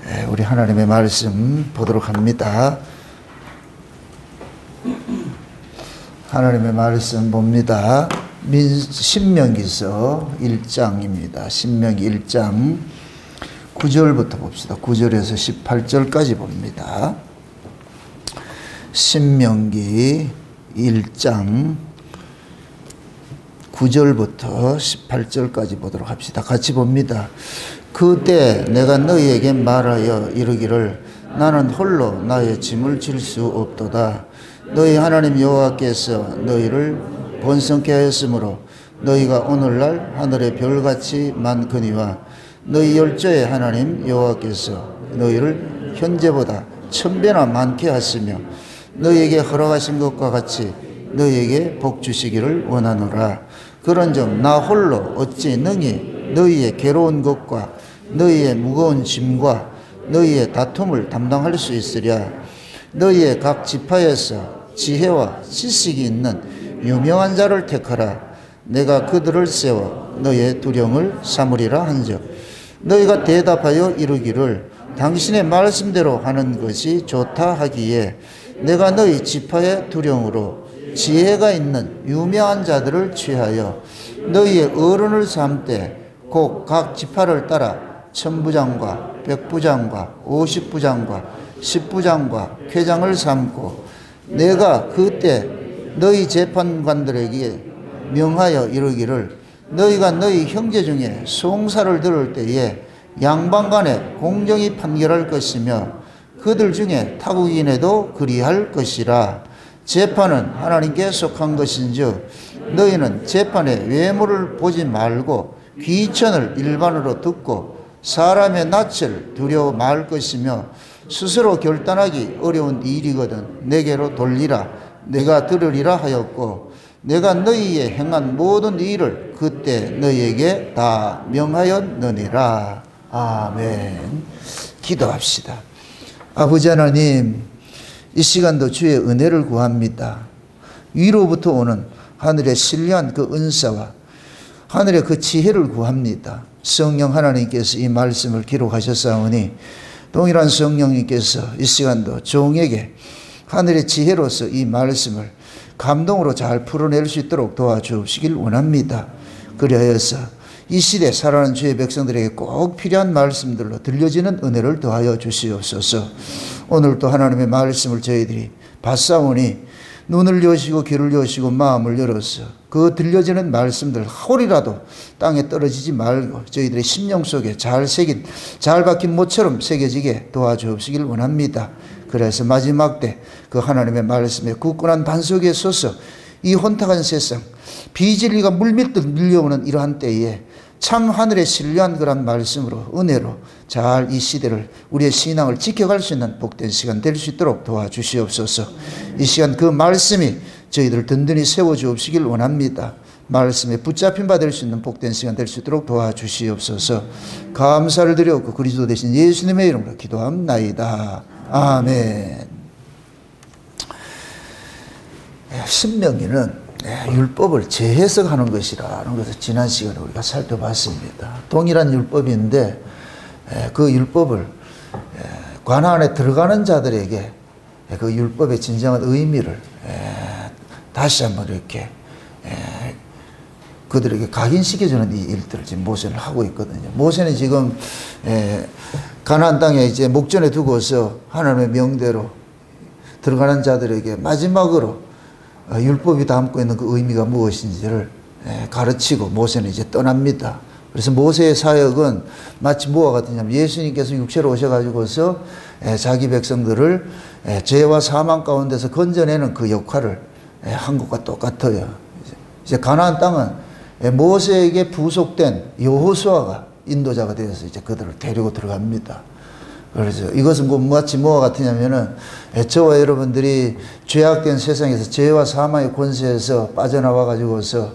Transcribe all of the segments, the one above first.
우리 하나님의 말씀 보도록 합니다. 하나님의 말씀 봅니다. 신명기서 1장입니다. 신명기 1장 9절부터 봅시다. 9절에서 18절까지 봅니다. 신명기 1장 9절부터 18절까지 보도록 합시다. 같이 봅니다. 그때 내가 너희에게 말하여 이르기를 나는 홀로 나의 짐을 질 수 없도다. 너희 하나님 여호와께서 너희를 번성케 하였으므로 너희가 오늘날 하늘의 별같이 많거니와 너희 열조의 하나님 여호와께서 너희를 현재보다 1000배나 많게 하시며 너희에게 허락하신 것과 같이 너희에게 복 주시기를 원하노라. 그런즉 나 홀로 어찌 능히 너희의 괴로운 것과 너희의 무거운 짐과 너희의 다툼을 담당할 수 있으랴. 너희의 각 지파에서 지혜와 지식이 있는 유명한 자를 택하라. 내가 그들을 세워 너희의 두령을 삼으리라 한즉 너희가 대답하여 이르기를 당신의 말씀대로 하는 것이 좋다 하기에 내가 너희 지파의 두령으로 지혜가 있는 유명한 자들을 취하여 너희의 어른을 삼되 곧 각 지파를 따라 1000부장과 100부장과 50부장과 10부장과 쾌장을 삼고 내가 그때 너희 재판관들에게 명하여 이르기를 너희가 너희 형제 중에 송사를 들을 때에 양반간에 공정히 판결할 것이며 그들 중에 타국인에도 그리할 것이라. 재판은 하나님께 속한 것인즉 너희는 재판의 외모를 보지 말고 귀천을 일반으로 듣고 사람의 낯을 두려워 말 것이며 스스로 결단하기 어려운 일이거든 내게로 돌리라. 내가 들으리라 하였고 내가 너희의 행한 모든 일을 그때 너희에게 다 명하였느니라. 아멘. 기도합시다. 아버지 하나님, 이 시간도 주의 은혜를 구합니다. 위로부터 오는 하늘의 신령한 그 은사와 하늘의 그 지혜를 구합니다. 성령 하나님께서 이 말씀을 기록하셨사오니 동일한 성령님께서 이 시간도 종에게 하늘의 지혜로서 이 말씀을 감동으로 잘 풀어낼 수 있도록 도와주시길 원합니다. 그리하여서 이 시대 살아가는 주의 백성들에게 꼭 필요한 말씀들로 들려지는 은혜를 더하여 주시옵소서. 오늘도 하나님의 말씀을 저희들이 받사오니 눈을 여시고 귀를 여시고 마음을 열어서 그 들려지는 말씀들 홀이라도 땅에 떨어지지 말고 저희들의 심령 속에 잘 새긴 잘 박힌 못처럼 새겨지게 도와주옵시길 원합니다. 그래서 마지막 때 그 하나님의 말씀에 굳건한 반석에 서서 이 혼탁한 세상 비진리가 물밀듯 밀려오는 이러한 때에 참 하늘의 신뢰한 그런 말씀으로 은혜로 잘 이 시대를 우리의 신앙을 지켜갈 수 있는 복된 시간 될 수 있도록 도와주시옵소서. 이 시간 그 말씀이 저희들을 든든히 세워주옵시길 원합니다. 말씀에 붙잡힌 바 될 수 있는 복된 시간 될 수 있도록 도와주시옵소서. 감사를 드렸고 그리스도 대신 예수님의 이름으로 기도합나이다. 아멘. 신명기는 율법을 재해석하는 것이라는 것을 지난 시간에 우리가 살펴봤습니다. 동일한 율법인데 그 율법을 관할 안에 들어가는 자들에게 그 율법의 진정한 의미를 다시 한번 이렇게 그들에게 각인시켜주는 이 일들을 지금 모세는 하고 있거든요. 모세는 지금 가나안 땅에 이제 목전에 두고서 하나님의 명대로 들어가는 자들에게 마지막으로 율법이 담고 있는 그 의미가 무엇인지를 가르치고 모세는 이제 떠납니다. 그래서 모세의 사역은 마치 뭐와 같으냐면 예수님께서 육체로 오셔가지고서 자기 백성들을 죄와 사망 가운데서 건져내는 그 역할을 한 것과 똑같아요. 이제 가나안 땅은 모세에게 부속된 여호수아가 인도자가 되어서 이제 그들을 데리고 들어갑니다. 그래서 이것은 마치 뭐와 같으냐면은 저와 여러분들이 죄악된 세상에서 죄와 사망의 권세에서 빠져나와 가지고서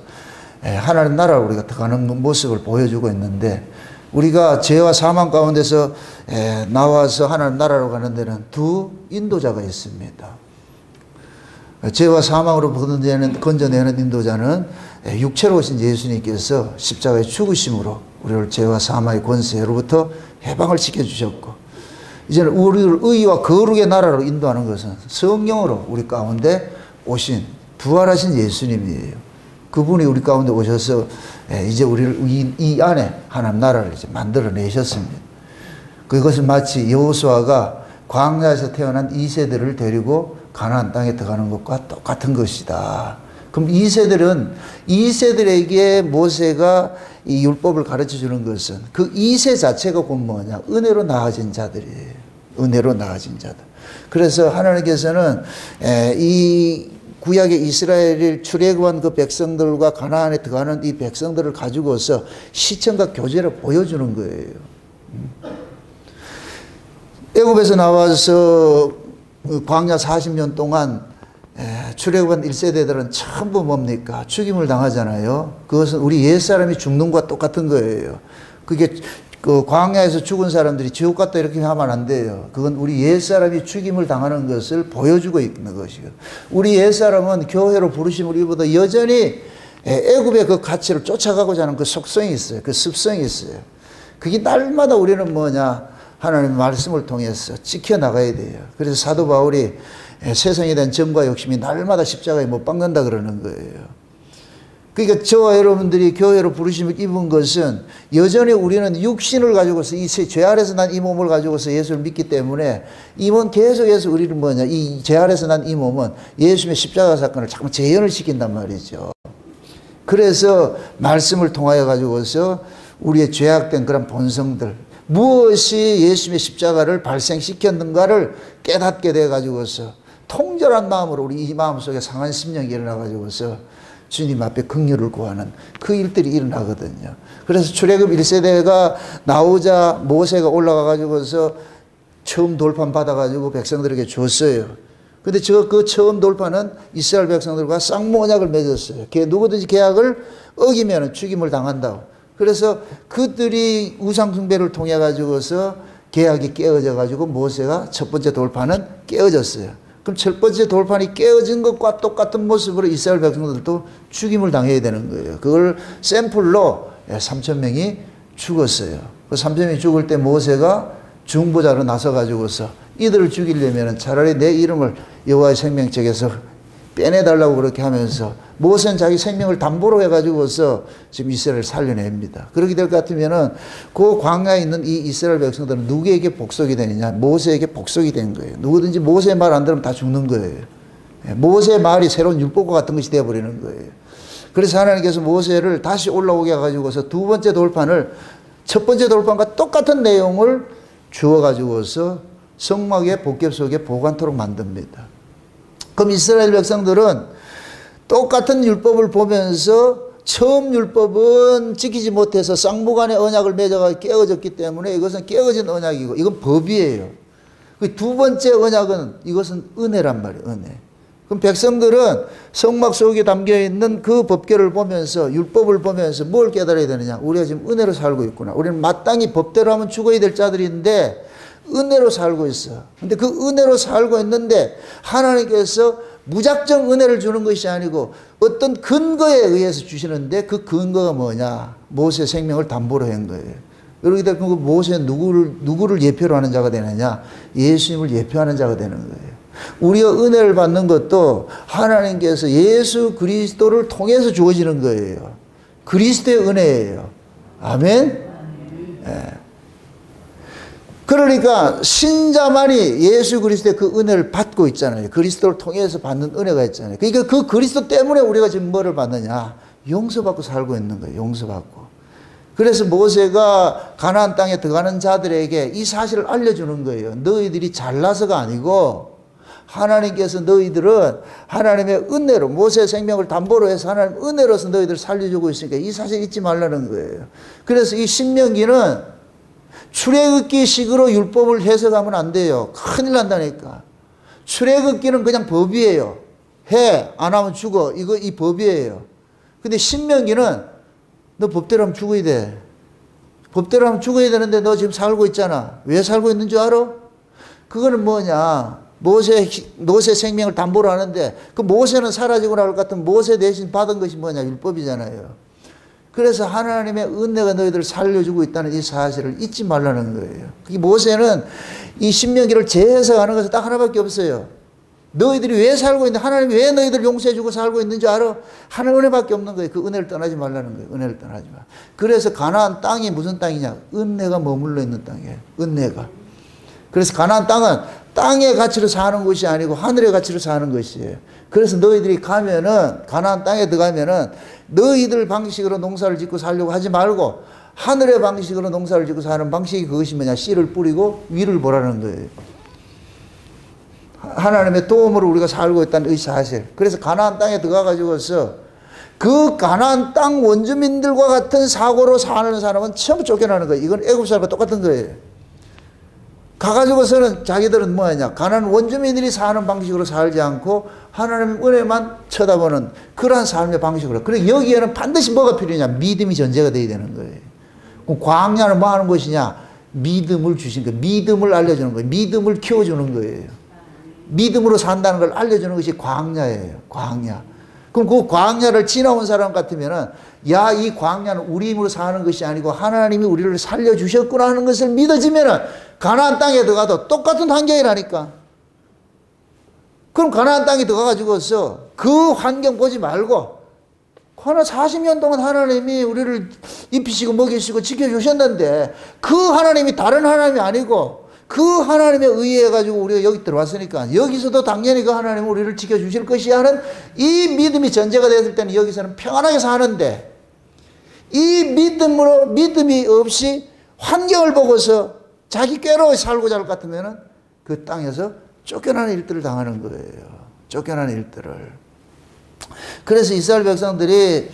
하나님 나라로 우리가 들어가는 모습을 보여주고 있는데 우리가 죄와 사망 가운데서 나와서 하나님 나라로 가는 데는 두 인도자가 있습니다. 죄와 사망으로 건져내는 인도자는 육체로 오신 예수님께서 십자가의 죽으심으로 우리를 죄와 사망의 권세로부터 해방을 시켜주셨고 이제는 우리를 의와 거룩의 나라로 인도하는 것은 성령으로 우리 가운데 오신 부활하신 예수님이에요. 그분이 우리 가운데 오셔서 이제 우리를 이 안에 하나님 나라를 이제 만들어내셨습니다. 그것은 마치 여호수아가 광야에서 태어난 2세들을 데리고 가나안 땅에 들어가는 것과 똑같은 것이다. 그럼 2세들에게 모세가 이 율법을 가르쳐 주는 것은 그 2세 자체가 곧 뭐냐? 은혜로 나아진 자들이에요. 은혜로 나아진 자들. 그래서 하나님께서는 이 구약의 이스라엘을 출애굽한 그 백성들과 가나안에 들어가는 이 백성들을 가지고서 시청과 교제를 보여주는 거예요. 애굽에서 나와서 광야 40년 동안 출애굽한 1세대들은 전부 뭡니까? 죽임을 당하잖아요. 그것은 우리 옛사람이 죽는 것과 똑같은 거예요. 그게 그 광야에서 죽은 사람들이 지옥 갔다 이렇게 하면 안 돼요. 그건 우리 옛사람이 죽임을 당하는 것을 보여주고 있는 것이고, 우리 옛사람은 교회로 부르심을 입어도 여전히 애굽의 그 가치를 쫓아가고자 하는 그 속성이 있어요. 그 습성이 있어요. 그게 날마다 우리는 뭐냐? 하나님의 말씀을 통해서 지켜나가야 돼요. 그래서 사도 바울이 세상에 대한 정과 욕심이 날마다 십자가에 못 박는다 그러는 거예요. 그러니까 저와 여러분들이 교회로 부르심을 입은 것은 여전히 우리는 육신을 가지고서 이 죄 아래서 난 이 몸을 가지고서 예수를 믿기 때문에 이 몸 계속해서 우리는 뭐냐, 이 죄 아래서 난 이 몸은 예수님의 십자가 사건을 자꾸 재현을 시킨단 말이죠. 그래서 말씀을 통하여 가지고서 우리의 죄악된 그런 본성들, 무엇이 예수님의 십자가를 발생시켰는가를 깨닫게 돼 가지고서 통절한 마음으로 우리 이 마음속에 상한 심령이 일어나 가지고서 주님 앞에 긍휼을 구하는 그 일들이 일어나거든요. 그래서 출애굽 1세대가 나오자 모세가 올라가 가지고서 처음 돌판 받아 가지고 백성들에게 줬어요. 근데 그 처음 돌판은 이스라엘 백성들과 쌍무 언약을 맺었어요. 누구든지 계약을 어기면 죽임을 당한다고. 그래서 그들이 우상 숭배를 통해 가지고서 계약이 깨어져 가지고 모세가 첫 번째 돌판은 깨어졌어요. 그럼 첫 번째 돌판이 깨어진 것과 똑같은 모습으로 이스라엘 백성들도 죽임을 당해야 되는 거예요. 그걸 샘플로 3,000명이 죽었어요. 그 3,000명이 죽을 때 모세가 중보자로 나서 가지고서 이들을 죽이려면 차라리 내 이름을 여호와의 생명책에서 빼내달라고 그렇게 하면서 모세는 자기 생명을 담보로 해가지고서 지금 이스라엘을 살려냅니다. 그렇게 될 것 같으면은 그 광야에 있는 이 이스라엘 백성들은 누구에게 복속이 되느냐? 모세에게 복속이 된 거예요. 누구든지 모세의 말 안 들으면 다 죽는 거예요. 모세의 말이 새로운 율법과 같은 것이 되어버리는 거예요. 그래서 하나님께서 모세를 다시 올라오게 해가지고서 두 번째 돌판을 첫 번째 돌판과 똑같은 내용을 주어가지고서 성막의 복궤 속에 보관토록 만듭니다. 그럼 이스라엘 백성들은 똑같은 율법을 보면서 처음 율법은 지키지 못해서 쌍무간의 언약을 맺어가 깨어졌기 때문에 이것은 깨어진 언약이고 이건 법이에요. 그 두 번째 언약은 이것은 은혜란 말이에요. 은혜. 그럼 백성들은 성막 속에 담겨있는 그 법궤를 보면서 율법을 보면서 뭘 깨달아야 되느냐? 우리가 지금 은혜로 살고 있구나. 우리는 마땅히 법대로 하면 죽어야 될 자들인데 은혜로 살고 있어. 근데 그 은혜로 살고 있는데 하나님께서 무작정 은혜를 주는 것이 아니고 어떤 근거에 의해서 주시는데 그 근거가 뭐냐? 모세 생명을 담보로 한 거예요. 그렇게 되면 그 모세는 누구를 예표로 하는 자가 되느냐? 예수님을 예표하는 자가 되는 거예요. 우리가 은혜를 받는 것도 하나님께서 예수 그리스도를 통해서 주어지는 거예요. 그리스도의 은혜예요. 아멘? 네. 그러니까 신자만이 예수 그리스도의 그 은혜를 받고 있잖아요. 그리스도를 통해서 받는 은혜가 있잖아요. 그러니까 그 그리스도 때문에 우리가 지금 뭐를 받느냐? 용서받고 살고 있는 거예요. 용서받고. 그래서 모세가 가나안 땅에 들어가는 자들에게 이 사실을 알려주는 거예요. 너희들이 잘나서가 아니고 하나님께서 너희들은 하나님의 은혜로 모세의 생명을 담보로 해서 하나님 은혜로서 너희들을 살려주고 있으니까 이 사실 잊지 말라는 거예요. 그래서 이 신명기는 출애굽기 식으로 율법을 해석하면 안 돼요. 큰일 난다니까. 출애굽기는 그냥 법이에요. 해, 안 하면 죽어. 이 법이에요. 근데 신명기는 너 법대로 하면 죽어야 돼. 법대로 하면 죽어야 되는데 너 지금 살고 있잖아. 왜 살고 있는 줄 알아? 그거는 뭐냐? 모세 생명을 담보로 하는데 그 모세는 사라지고 나올 것 같은 모세 대신 받은 것이 뭐냐? 율법이잖아요. 그래서 하나님의 은혜가 너희들을 살려주고 있다는 이 사실을 잊지 말라는 거예요. 모세는 이 신명기를 재해석하는 것은 딱 하나밖에 없어요. 너희들이 왜 살고 있는데, 하나님이 왜 너희들 용서해주고 살고 있는 줄 알아? 하나님 은혜밖에 없는 거예요. 그 은혜를 떠나지 말라는 거예요. 은혜를 떠나지 마. 그래서 가나안 땅이 무슨 땅이냐? 은혜가 머물러 있는 땅이에요. 은혜가. 그래서 가나안 땅은 땅의 가치로 사는 것이 아니고 하늘의 가치로 사는 것이에요. 그래서 너희들이 가면은, 가나안 땅에 들어가면은 너희들 방식으로 농사를 짓고 살려고 하지 말고 하늘의 방식으로 농사를 짓고 사는 방식이 그것이 뭐냐? 씨를 뿌리고 위를 보라는 거예요. 하나님의 도움으로 우리가 살고 있다는 이 사실. 그래서 가나안 땅에 들어가가지고서 그 가나안 땅 원주민들과 같은 사고로 사는 사람은 전부 쫓겨나는 거예요. 이건 애굽 사람과 똑같은 거예요. 가가지고서는 자기들은 뭐하냐? 가나안 원주민들이 사는 방식으로 살지 않고 하나님 은혜만 쳐다보는 그러한 삶의 방식으로. 그리고 여기에는 반드시 뭐가 필요하냐? 믿음이 전제가 돼야 되는 거예요. 그럼 광야는 뭐 하는 것이냐? 믿음을 주신 거예요. 믿음을 알려주는 거예요. 믿음을 키워주는 거예요. 믿음으로 산다는 걸 알려주는 것이 광야예요. 광야. 그럼 그 광야를 지나온 사람 같으면은, 야, 이 광야는 우리 힘으로 사는 것이 아니고 하나님이 우리를 살려주셨구나 하는 것을 믿어지면은 가나안 땅에 들어가도 똑같은 환경이라니까. 그럼 가나안 땅에 들어가가지고서 그 환경 보지 말고, 하나 40년 동안 하나님이 우리를 입히시고 먹이시고 지켜주셨는데 그 하나님이 다른 하나님이 아니고 그 하나님에 의해가지고 우리가 여기 들어왔으니까 여기서도 당연히 그 하나님은 우리를 지켜주실 것이야 하는 이 믿음이 전제가 됐을 때는 여기서는 평안하게 사는데, 이 믿음이 없이 환경을 보고서 자기 꾀로 살고자 할 것 같으면은 그 땅에서 쫓겨나는 일들을 당하는 거예요. 쫓겨나는 일들을. 그래서 이스라엘 백성들이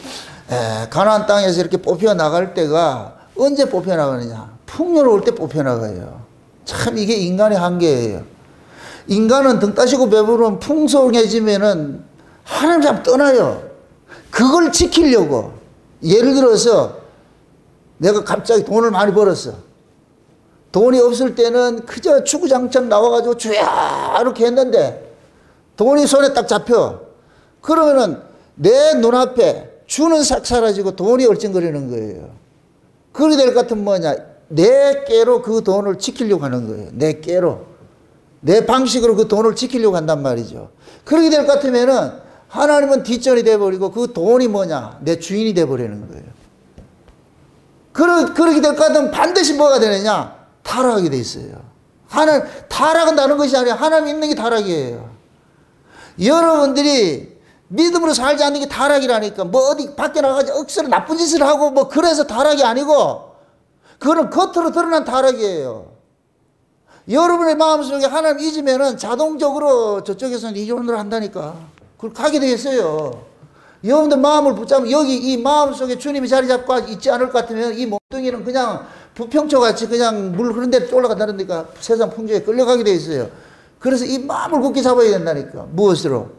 가나안 땅에서 이렇게 뽑혀 나갈 때가 언제 뽑혀 나가느냐? 풍요로울 때 뽑혀 나가요. 참 이게 인간의 한계예요. 인간은 등 따시고 배부르면 풍성해지면은 하나님 잡 떠나요. 그걸 지키려고. 예를 들어서 내가 갑자기 돈을 많이 벌었어. 돈이 없을 때는 그저 주구장창 나와가지고 주야 이렇게 했는데 돈이 손에 딱 잡혀. 그러면은 내 눈앞에 주는 싹 사라지고 돈이 얼쩡거리는 거예요. 그렇게 될 것 같으면 뭐냐? 내 깨로 그 돈을 지키려고 하는 거예요. 내 깨로. 내 방식으로 그 돈을 지키려고 한단 말이죠. 그렇게 될 것 같으면은 하나님은 뒷전이 돼버리고 그 돈이 뭐냐? 내 주인이 돼버리는 거예요. 그렇게 될 것 같으면 반드시 뭐가 되느냐? 타락하게 돼 있어요. 타락은 다른 것이 아니라 하나님 있는 게 타락이에요. 여러분들이 믿음으로 살지 않는 게 타락이라니까. 뭐 어디 밖에 나가서 억수로 나쁜 짓을 하고 뭐 그래서 타락이 아니고, 그거는 겉으로 드러난 타락이에요. 여러분의 마음속에 하나님 잊으면은 자동적으로 저쪽에서는 이혼을 한다니까. 그걸 가게 되겠어요. 여러분들 마음을 붙잡으면 여기 이 마음속에 주님이 자리 잡고 있지 않을 것 같으면 이 몸뚱이는 그냥 부평초같이 그냥 물 흐른 데 올라간다니까 세상 풍조에 끌려가게 돼 있어요. 그래서 이 마음을 굳게 잡아야 된다니까. 무엇으로?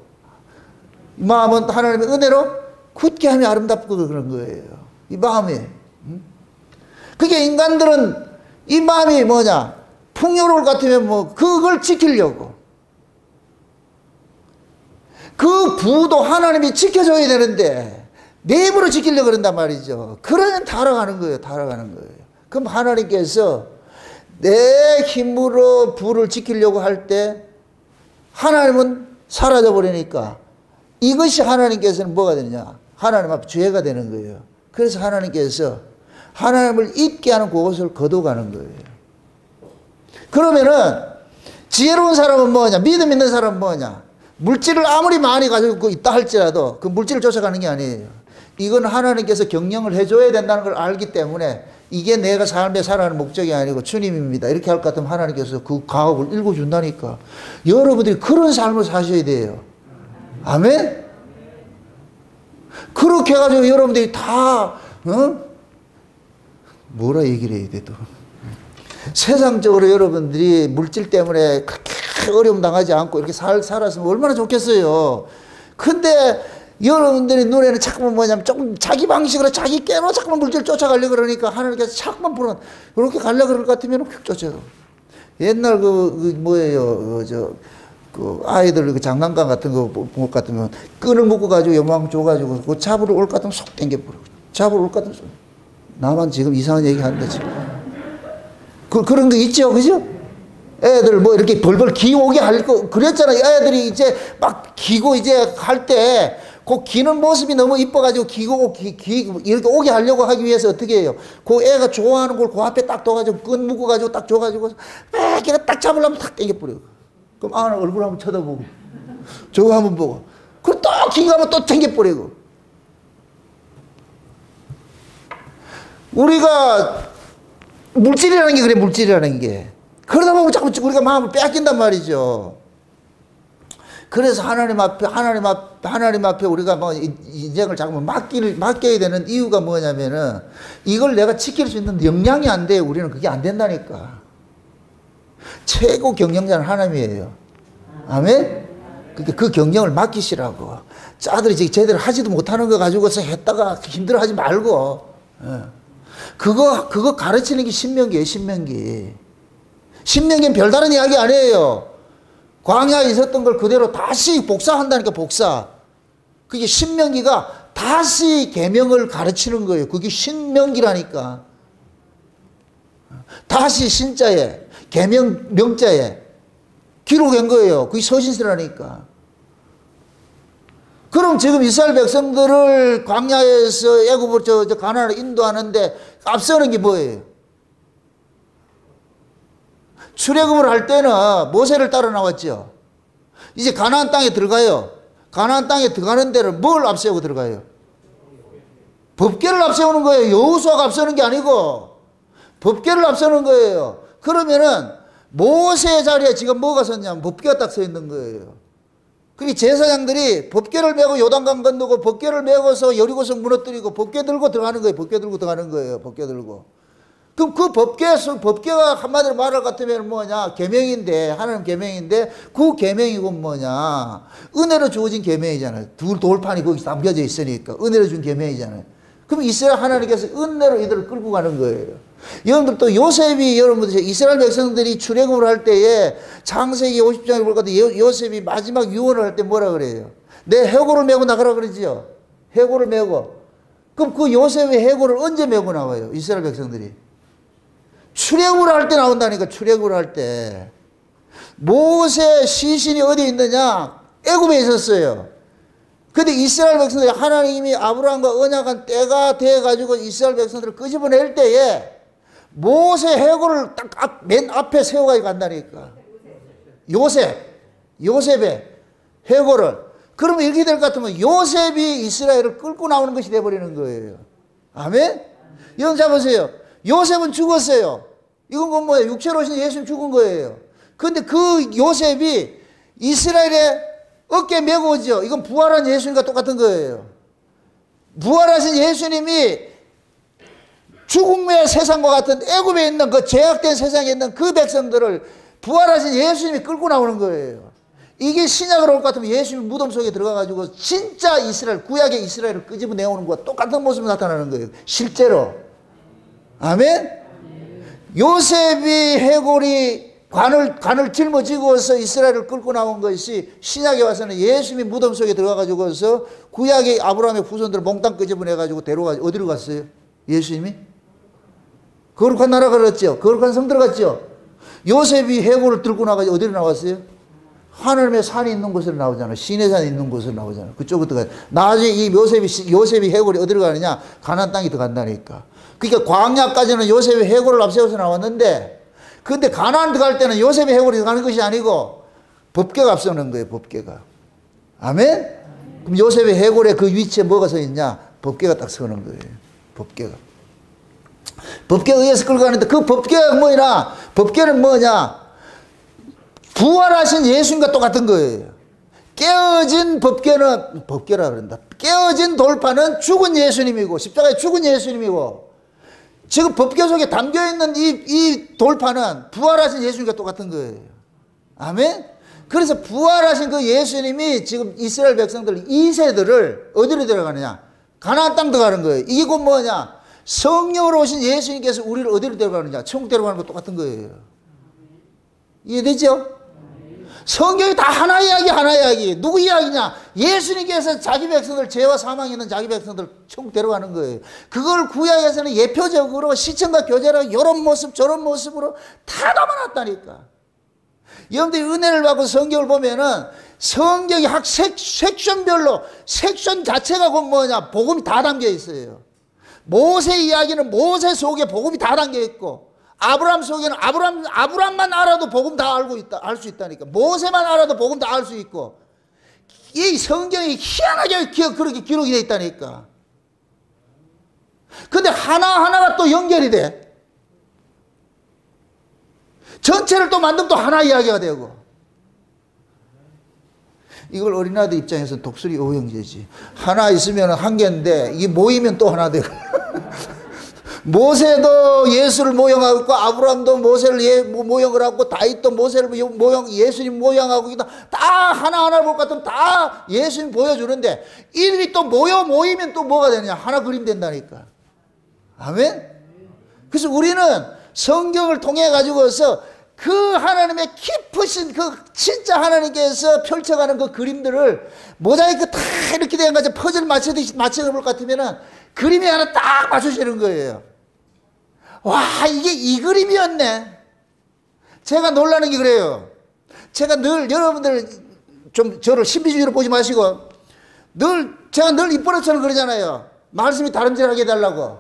이 마음은 하나님의 은혜로 굳게 하면 아름답고 그런 거예요. 이 마음이. 그게 인간들은 이 마음이 뭐냐? 풍요로울 것 같으면 뭐 그걸 지키려고. 그 부도 하나님이 지켜줘야 되는데 내 입으로 지키려고 그런단 말이죠. 그러면 타락하는 거예요. 타락하는 거예요. 그럼 하나님께서 내 힘으로 부를 지키려고 할 때 하나님은 사라져 버리니까 이것이 하나님께서는 뭐가 되느냐? 하나님 앞에 죄가 되는 거예요. 그래서 하나님께서 하나님을 잊게 하는 그것을 거둬가는 거예요. 그러면은 지혜로운 사람은 뭐냐? 믿음 있는 사람은 뭐냐? 물질을 아무리 많이 가지고 있다 할지라도 그 물질을 쫓아가는 게 아니에요. 이건 하나님께서 경영을 해줘야 된다는 걸 알기 때문에 이게 내가 삶에 살아가는 목적이 아니고 주님입니다. 이렇게 할 것 같으면 하나님께서 그 가업을 읽어준다니까. 여러분들이 그런 삶을 사셔야 돼요. 아멘? 그렇게 해가지고 여러분들이 다, 뭐라 얘기를 해야 돼, 또. 세상적으로 여러분들이 물질 때문에 그렇게 어려움 당하지 않고 이렇게 살았으면 얼마나 좋겠어요. 근데 여러분들의 눈에는 자꾸만 뭐냐면 조금 자기 방식으로 자기 깨로 자꾸만 물질 쫓아가려고 그러니까 하나님께서 자꾸만 보는, 그렇게 가려고 그럴 것 같으면 휙 쫓아가. 옛날 아이들 그 장난감 같은 거 같으면 끈을 묶어가지고 요망 줘가지고 그 잡으러 올 것 같으면 속 당겨버려. 잡으러 올 것 같은 소리. 나만 지금 이상한 얘기 하는데 지금. 그런 거 있죠, 그죠? 애들 뭐 이렇게 벌벌 기오게 할 거, 그랬잖아요. 애들이 이제 막 기고 이제 할 때, 그 기는 모습이 너무 이뻐가지고 이렇게 오게 하려고 하기 위해서 어떻게 해요? 그 애가 좋아하는 걸 그 앞에 딱 둬가지고 끈 묶어가지고 딱 줘가지고 걔가 딱 잡으려면 탁 당겨버려. 그럼 아, 얼굴 한번 쳐다보고, 저거 한번 보고, 그럼 또 기가 하면 또 당겨버리고. 우리가 물질이라는 게 그래, 물질이라는 게. 그러다 보면 자꾸 우리가 마음을 빼앗긴단 말이죠. 그래서 하나님 앞에 우리가 뭐 인생을 자꾸 맡겨야 되는 이유가 뭐냐면은 이걸 내가 지킬 수 있는 역량이 안 돼. 우리는 그게 안 된다니까. 최고 경영자는 하나님이에요. 아멘? 그러니까 그 경영을 맡기시라고. 짜들이 제대로 하지도 못하는 거 가지고서 했다가 힘들어 하지 말고. 그거 가르치는 게 신명기예요, 신명기. 신명기는 별다른 이야기 아니에요. 광야에 있었던 걸 그대로 다시 복사한다니까, 복사. 그게 신명기가 다시 계명을 가르치는 거예요. 그게 신명기라니까. 다시 신자에, 계명 명자에 기록한 거예요. 그게 서신서라니까. 그럼 지금 이스라엘 백성들을 광야에서 애굽으로 가나안으로 인도하는데 앞서는 게 뭐예요? 출애굽을 할 때는 모세를 따라 나왔죠. 이제 가나안 땅에 들어가요. 가나안 땅에 들어가는 데를 뭘 앞세우고 들어가요? 법궤를 앞세우는 거예요. 여호수아가 앞서는 게 아니고 법궤를 앞서는 거예요. 그러면은 모세 자리에 지금 뭐가 섰냐면 법궤가 딱 서 있는 거예요. 그리고 제사장들이 법궤를 메고 요단강 건너고 법궤를 메고서 여리고성 무너뜨리고 법궤 들고 들어가는 거예요. 법궤 들고 들어가는 거예요. 법궤 들고. 그럼 그 법궤가 한마디로 말할 것 같으면 뭐냐? 계명인데, 하나님 계명인데, 그 계명이고 뭐냐? 은혜로 주어진 계명이잖아요. 돌판이 거기 담겨져 있으니까. 은혜로 준 계명이잖아요. 그럼 이스라엘 하나님께서 은혜로 이들을 끌고 가는 거예요. 여러분들 또 요셉이, 여러분들 이스라엘 백성들이 출애굽을 할 때에 창세기 50장에 볼 것 같아요. 요셉이 마지막 유언을 할 때 뭐라 그래요? 내 해골을 메고 나가라 그러지요. 해골을 메고. 그럼 그 요셉의 해골을 언제 메고 나와요? 이스라엘 백성들이. 출애굽을 할 때 나온다니까. 출애굽을 할 때. 모세 시신이 어디 있느냐? 애굽에 있었어요. 근데 이스라엘 백성들이 하나님이 아브라함과 언약한 때가 돼가지고 이스라엘 백성들을 끄집어낼 때에 모세 해골을 딱 맨 앞에 세워가지고 간다니까. 요셉의 해골을. 그러면 이렇게 될 것 같으면 요셉이 이스라엘을 끌고 나오는 것이 돼버리는 거예요. 아멘? 여러분 잡으세요. 요셉은 죽었어요. 이건 뭐예요? 육체로 오신 예수님 죽은 거예요. 그런데 그 요셉이 이스라엘의 어깨에 메고 오죠. 이건 부활한 예수님과 똑같은 거예요. 부활하신 예수님이 죽음의 세상과 같은 애굽에 있는 그 제약된 세상에 있는 그 백성들을 부활하신 예수님이 끌고 나오는 거예요. 이게 신약으로 올 것 같으면 예수님 무덤 속에 들어가가지고 진짜 이스라엘, 구약의 이스라엘을 끄집어내오는 것과 똑같은 모습이 나타나는 거예요. 실제로. 아멘? 요셉이 해골이 관을 짊어지고서 이스라엘을 끌고 나온 것이 신약에 와서는 예수님이 무덤 속에 들어가가지고서 구약의 아브라함의 후손들을 몽땅 끄집어내가지고 데려가, 어디로 갔어요? 예수님이? 거룩한 나라 걸었죠. 거룩한 성 들어갔죠. 요셉이 해골을 들고 나가지고 어디로 나왔어요? 하늘의 산이 있는 곳으로 나오잖아요. 시내산이 있는 곳으로 나오잖아요. 그쪽으로 들어가요. 나중에 이 요셉이 해골이 어디로 가느냐? 가나안 땅에 들어간다니까. 그러니까 광야까지는 요셉이 해골을 앞세워서 나왔는데, 근데 가나안 들어갈 때는 요셉이 해골이 들어가는 것이 아니고 법궤가 앞서는 거예요. 법궤가. 아멘? 그럼 요셉의 해골의 그 위치에 뭐가 서 있냐? 법궤가 딱 서는 거예요. 법궤가. 법궤에 의해서 끌고 가는데 그 법궤가 뭐냐? 법궤는 뭐냐? 부활하신 예수님과 똑같은 거예요. 깨어진 법궤는, 법궤라 그런다. 깨어진 돌파는 죽은 예수님이고, 십자가에 죽은 예수님이고, 지금 법궤 속에 담겨있는 이 돌파는 부활하신 예수님과 똑같은 거예요. 아멘? 그래서 부활하신 그 예수님이 지금 이스라엘 백성들 2세들을 어디로 데려가느냐? 가나안 땅 들어가는 거예요. 이게 곧 뭐냐? 성령으로 오신 예수님께서 우리를 어디로 데려가느냐? 천국 데려가는 거 똑같은 거예요. 이해되죠? 성경이 다 하나 이야기 하나 이야기. 누구 이야기냐? 예수님께서 자기 백성들, 죄와 사망에 있는 자기 백성들 천국 데려가는 거예요. 그걸 구약에서는 예표적으로 시청과 교제라 이런 모습 저런 모습으로 다 담아놨다니까. 여러분들이 은혜를 받고 성경을 보면은 성경이 각 섹션별로 섹션 자체가 곧 뭐냐? 복음이 다 담겨 있어요. 모세 이야기는 모세 속에 복음이 다 담겨 있고, 아브라함 속에는 아브라함만 알아도 복음 다 알 수 있다니까. 모세만 알아도 복음 다 알 수 있고, 이 성경이 희한하게 그렇게 기록이 되어 있다니까. 근데 하나하나가 또 연결이 돼. 전체를 또 만들면 또 하나 이야기가 되고. 이걸 어린아이들 입장에서는 독수리 오형제지. 하나 있으면 한 개인데 이게 모이면 또 하나 되고. 모세도 예수를 모형하고 있고, 아브라함도 모세를 모형을 하고, 다윗도 모세를 예수님 모형하고, 다 하나하나 볼 것 같으면 다 예수님 보여주는데, 이들이 또 모이면 또 뭐가 되느냐? 하나 그림 된다니까. 아멘? 그래서 우리는 성경을 통해 가지고서 그 하나님의 깊으신 그 진짜 하나님께서 펼쳐가는 그 그림들을 모자이크 다 이렇게 된 거죠. 퍼즐 맞춰볼 것 같으면은 그림이 하나 딱 맞춰지는 거예요. 와, 이게 이 그림이었네. 제가 놀라는 게 그래요. 제가 늘 여러분들 좀 저를 신비주의로 보지 마시고, 제가 늘 입버릇처럼 그러잖아요. 말씀이 다름질하게 해달라고.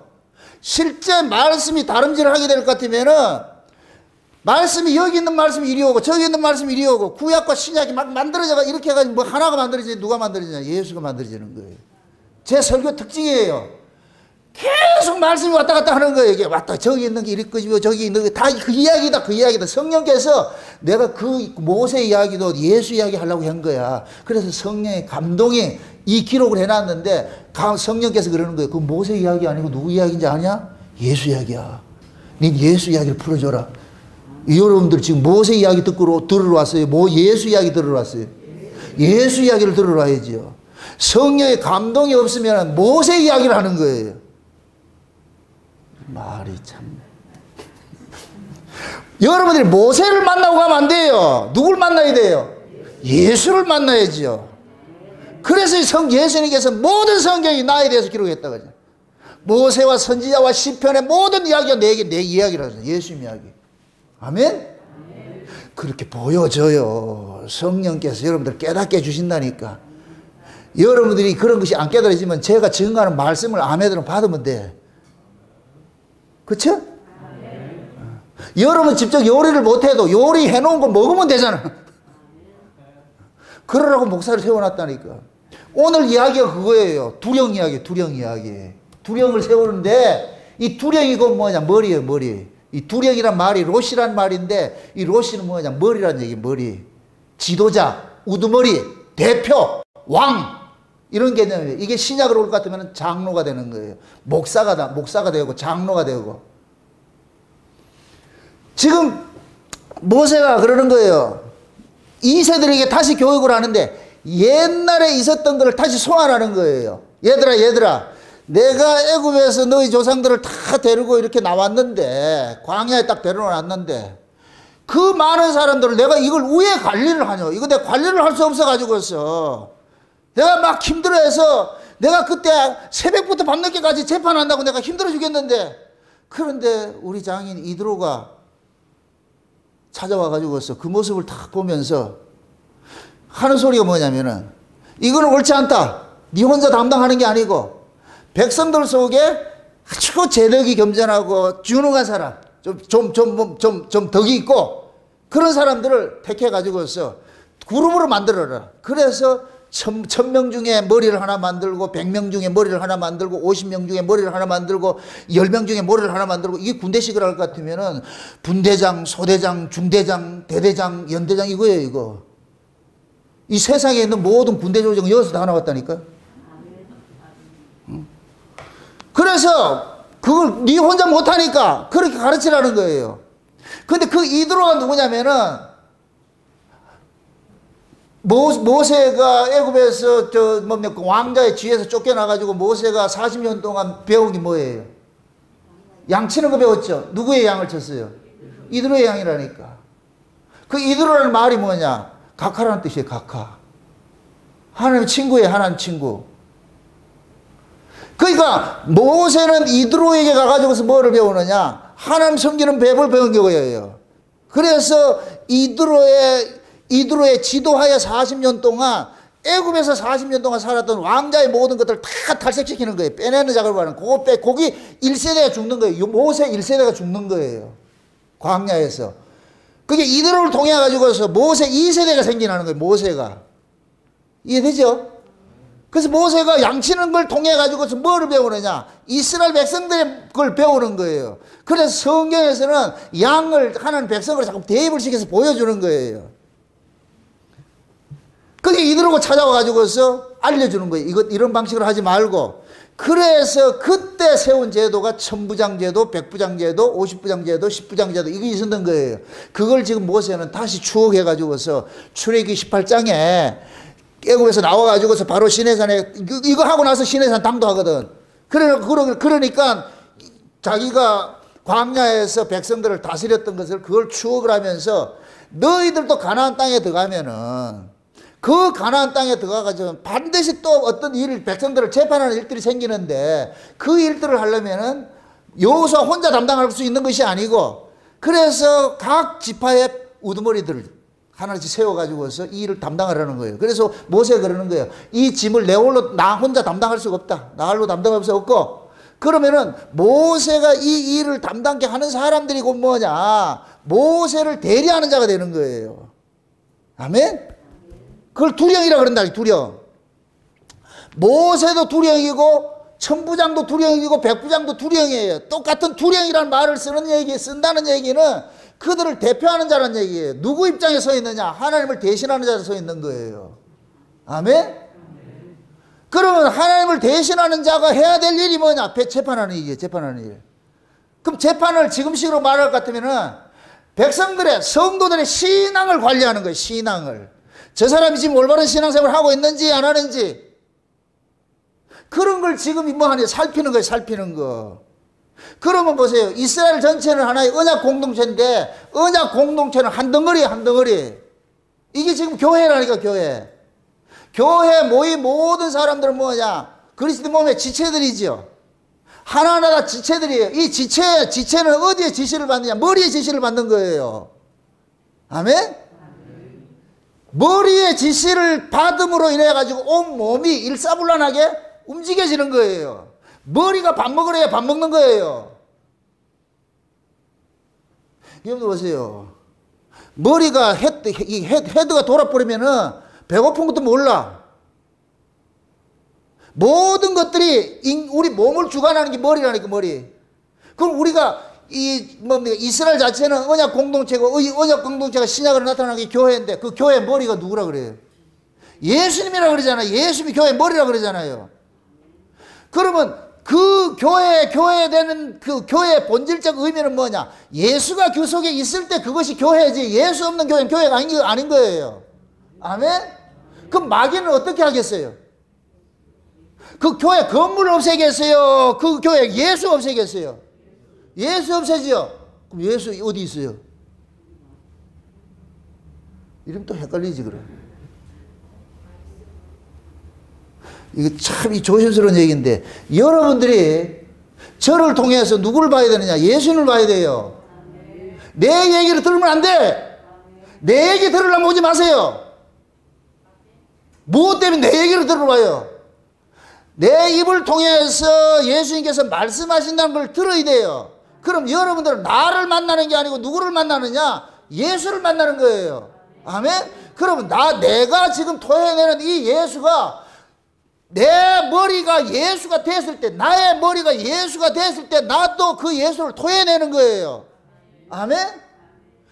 실제 말씀이 다름질하게 될 것 같으면은 말씀이 여기 있는 말씀이 이리 오고 저기 있는 말씀이 이리 오고, 구약과 신약이 막 만들어져가 이렇게 해가지고 뭐 하나가 만들어지지. 누가 만들어지냐? 예수가 만들어지는 거예요. 제 설교 특징이에요. 계속 말씀이 왔다 갔다 하는 거예요. 이게 왔다, 저기 있는 게 이리 끄집어, 저기 있는 게 다 그 이야기다, 그 이야기다. 성령께서 내가 그 모세 이야기도 예수 이야기 하려고 한 거야. 그래서 성령의 감동이 이 기록을 해놨는데, 성령께서 그러는 거예요. 그 모세 이야기 아니고 누구 이야기인지 아냐? 예수 이야기야. 네 예수 이야기를 풀어줘라. 여러분들 지금 모세 이야기 들으러 왔어요? 예수 이야기 들으러 왔어요? 예수 이야기를 들으러 와야지요. 성령의 감동이 없으면 모세 이야기를 하는 거예요. 말이 참. 여러분들이 모세를 만나고 가면 안 돼요. 누굴 만나야 돼요? 예수를 만나야지요. 그래서 예수님께서 모든 성경이 나에 대해서 기록했다 그러죠. 모세와 선지자와 시편의 모든 이야기가 내 이야기라서 예수님 이야기. 아멘? 그렇게 보여져요. 성령께서 여러분들 깨닫게 해주신다니까. 여러분들이 그런 것이 안 깨달아지면 제가 증거하는 말씀을 아멘으로 받으면 돼. 그쵸? 여러분 직접 요리를 못해도 요리 해놓은 거 먹으면 되잖아. 그러라고 목사를 세워놨다니까. 오늘 이야기가 그거예요. 두령 이야기. 두령을 세우는데, 이 두령이 그 뭐냐? 머리예요, 머리. 이 두령이란 말이 롯이란 말인데, 이 롯이는 뭐냐? 머리란 얘기, 머리. 지도자, 우두머리, 대표, 왕. 이런 개념이에요. 이게 신약으로 올 것 같으면 장로가 되는 거예요. 목사가 되고 장로가 되고. 지금 모세가 그러는 거예요. 이 세들에게 다시 교육을 하는데 옛날에 있었던 것을 다시 소환하는 거예요. 얘들아, 내가 애굽에서 너희 조상들을 다 데리고 이렇게 나왔는데, 광야에 딱 데려놨는데, 그 많은 사람들을 내가 이걸 왜 관리를 하냐? 이거 내가 관리를 할 수 없어가지고서 내가 막 힘들어해서 내가 그때 새벽부터 밤늦게까지 재판한다고 내가 힘들어 죽겠는데, 그런데 우리 장인 이드로가 찾아와가지고서 그 모습을 딱 보면서 하는 소리가 뭐냐면은, 이거는 옳지 않다. 네 혼자 담당하는 게 아니고 백성들 속에 아주 재력이 겸손하고 준우한 사람, 좀 덕이 있고 그런 사람들을 택해가지고서 그룹으로 만들어라. 그래서 1000명 중에 머리를 하나 만들고, 100명 중에 머리를 하나 만들고, 50명 중에 머리를 하나 만들고, 10명 중에 머리를 하나 만들고. 이게 군대식을 할 것 같으면은 분대장, 소대장, 중대장, 대대장, 연대장 이거예요, 이거. 이 세상에 있는 모든 군대 조직은 여기서 다 나왔다니까. 그래서 그걸 네 혼자 못하니까 그렇게 가르치라는 거예요. 근데 그 이드로가 누구냐면은, 모세가 애굽에서 왕자의 쥐에서 쫓겨나가지고 모세가 40년 동안 배운 게 뭐예요? 양 치는 거 배웠죠. 누구의 양을 쳤어요? 이드로의 양이라니까. 그 이드로라는 말이 뭐냐? 각하라는 뜻이에요. 각하. 하나님 친구예요. 하나님 친구. 그러니까 모세는 이드로에게 가가지고서 뭐를 배우느냐? 하나님 섬기는 법을 배운 거예요. 그래서 이드로에 지도하여 40년 동안 애굽에서 40년 동안 살았던 왕자의 모든 것들을 다 탈색시키는 거예요. 빼내는 작업을 하는 거예요. 거기 1세대가 죽는 거예요. 모세 1세대가 죽는 거예요. 광야에서. 그게 이드로를 통해 가지고서 모세 2세대가 생겨나는 거예요. 모세가. 이해되죠? 그래서 모세가 양치는 걸 통해 가지고서 뭐를 배우느냐? 이스라엘 백성들의 걸 배우는 거예요. 그래서 성경에서는 양을 하는 백성을 자꾸 대입을 시켜서 보여주는 거예요. 그게 이들하고 찾아와 가지고서 알려주는 거예요. 이런 방식으로 하지 말고. 그래서 그때 세운 제도가 천부장 제도, 백부장 제도, 50부장 제도, 10부장 제도 이게 있었던 거예요. 그걸 지금 모세는 다시 추억해 가지고서 출애굽기 18장에 애굽에서 나와가지고서 바로 시내산에 이거 하고 나서 시내산 당도하거든. 그러니까 자기가 광야에서 백성들을 다스렸던 것을 그걸 추억을 하면서 너희들도 가나안 땅에 들어가면은 그 가나안 땅에 들어가가지고 반드시 또 어떤 백성들을 재판하는 일들이 생기는데 그 일들을 하려면은 여호수아 혼자 담당할 수 있는 것이 아니고 그래서 각 지파의 우두머리들을 하나씩 세워가지고서 이 일을 담당하라는 거예요. 그래서 모세가 그러는 거예요. 이 짐을 내 홀로 나 혼자 담당할 수가 없다. 나 홀로 담당할 수 없고 그러면은 모세가 이 일을 담당케 하는 사람들이 곧 뭐냐? 모세를 대리하는 자가 되는 거예요. 아멘? 그걸 두령이라 그런다. 두령. 모세도 두령이고 천부장도 두령이고 백부장도 두령이에요. 똑같은 두령이라는 말을 쓴다는 얘기는 그들을 대표하는 자라는 얘기예요. 누구 입장에 서 있느냐? 하나님을 대신하는 자에 서 있는 거예요. 아멘? 그러면 하나님을 대신하는 자가 해야 될 일이 뭐냐? 재판하는 일이에요. 재판하는 일. 그럼 재판을 지금식으로 말할 것 같으면은 백성들의 성도들의 신앙을 관리하는 거예요. 신앙을. 저 사람이 지금 올바른 신앙생활을 하고 있는지 안 하는지 그런 걸 지금 뭐 하냐? 살피는 거예요. 살피는 거. 그러면 보세요. 이스라엘 전체는 하나의 언약 공동체인데 언약 공동체는 한 덩어리예요. 한 덩어리. 이게 지금 교회라니까 교회. 교회 모인 모든 사람들은 뭐냐? 그리스도 몸의 지체들이죠. 하나하나 다 지체들이에요. 이 지체는 어디에 지시를 받느냐? 머리에 지시를 받는 거예요. 아멘? 머리에 지시를 받음으로 인해 가지고 온 몸이 일사불란하게 움직여지는 거예요. 머리가 밥 먹으래야 밥 먹는 거예요. 여러분 보세요. 머리가 헤드가 돌아버리면은 배고픈 것도 몰라. 모든 것들이 우리 몸을 주관하는 게 머리라니까 머리. 그럼 우리가 이스라엘 자체는 언약 공동체고 언약 공동체가 신약으로 나타나는 게 교회인데 그 교회 머리가 누구라 그래요? 예수님이라 그러잖아요. 예수님이 교회 머리라 그러잖아요. 그러면 그 교회 되는 그 교회의 본질적 의미는 뭐냐? 예수가 그 속에 있을 때 그것이 교회지 예수 없는 교회는 교회가 아닌 거예요. 아멘? 그럼 마귀는 어떻게 하겠어요? 그 교회 건물을 없애겠어요? 그 교회 예수 없애겠어요? 예수 없애지요? 그럼 예수 어디 있어요? 이러면 또 헷갈리지 그럼. 이거 참 조심스러운 얘기인데 여러분들이 저를 통해서 누구를 봐야 되느냐? 예수님을 봐야 돼요. 내 얘기를 들으면 안 돼. 내 얘기 들으려면 오지 마세요. 무엇 때문에 내 얘기를 들어봐요? 내 입을 통해서 예수님께서 말씀하신다는 걸 들어야 돼요. 그럼 여러분들은 나를 만나는 게 아니고 누구를 만나느냐? 예수를 만나는 거예요. 아멘? 그러면 내가 지금 토해내는 이 예수가 내 머리가 예수가 됐을 때, 나의 머리가 예수가 됐을 때 나도 그 예수를 토해내는 거예요. 아멘?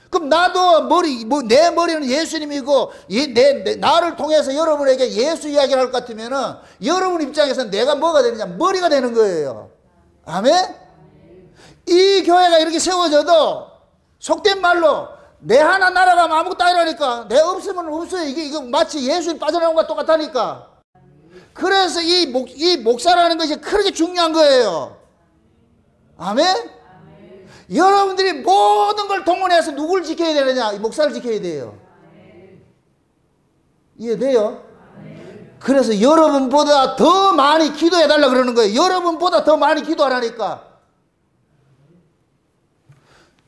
그럼 나도 내 머리는 예수님이고 나를 통해서 여러분에게 예수 이야기를 할 것 같으면은 여러분 입장에서는 내가 뭐가 되느냐? 머리가 되는 거예요. 아멘? 이 교회가 이렇게 세워져도 속된 말로 내 하나 날아가면 아무것도 아니라니까. 내 없으면 없어요. 이거 마치 예수님 빠져나온 것과 똑같다니까. 그래서 이 목사라는 것이 그렇게 중요한 거예요. 아멘? 여러분들이 모든 걸 동원해서 누구를 지켜야 되느냐? 이 목사를 지켜야 돼요. 이해돼요? 그래서 여러분보다 더 많이 기도해달라 그러는 거예요. 여러분보다 더 많이 기도하라니까.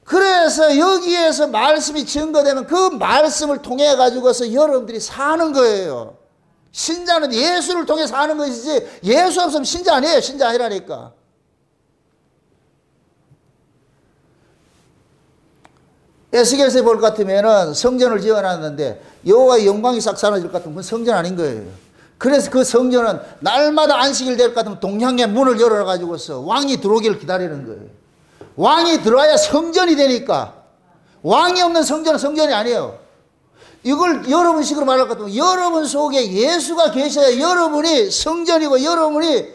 그래서 여기에서 말씀이 증거되면 그 말씀을 통해 가지고서 여러분들이 사는 거예요. 신자는 예수를 통해 사는 것이지 예수 없으면 신자 아니에요. 신자 아니라니까. 에스겔서에 볼 것 같으면은 성전을 지어놨는데 여호와의 영광이 싹 사라질 것 같으면 그건 성전 아닌 거예요. 그래서 그 성전은 날마다 안식일 될 것 같으면 동향의 문을 열어가지고서 왕이 들어오기를 기다리는 거예요. 왕이 들어와야 성전이 되니까. 왕이 없는 성전은 성전이 아니에요. 이걸 여러분식으로 말할 것 같으면 여러분 속에 예수가 계셔야 여러분이 성전이고 여러분이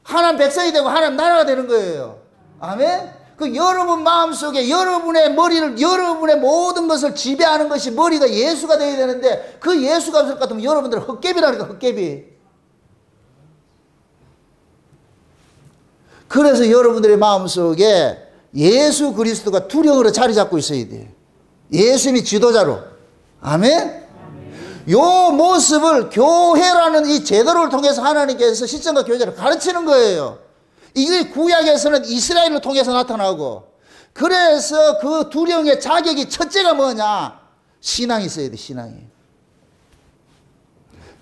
하나님 백성이 되고 하나님 나라가 되는 거예요. 아멘? 그 여러분 마음속에 여러분의 머리를 여러분의 모든 것을 지배하는 것이 머리가 예수가 되어야 되는데 그 예수가 없을 것 같으면 여러분들은 헛개비라니까 헛개비. 그래서 여러분들의 마음속에 예수 그리스도가 투령으로 자리 잡고 있어야 돼요. 예수님이 지도자로. 아멘? 요 모습을 교회라는 이 제도를 통해서 하나님께서 시점과 교제를 가르치는 거예요. 이게 구약에서는 이스라엘을 통해서 나타나고 그래서 그 두령의 자격이 첫째가 뭐냐? 신앙이 있어야 돼. 신앙이.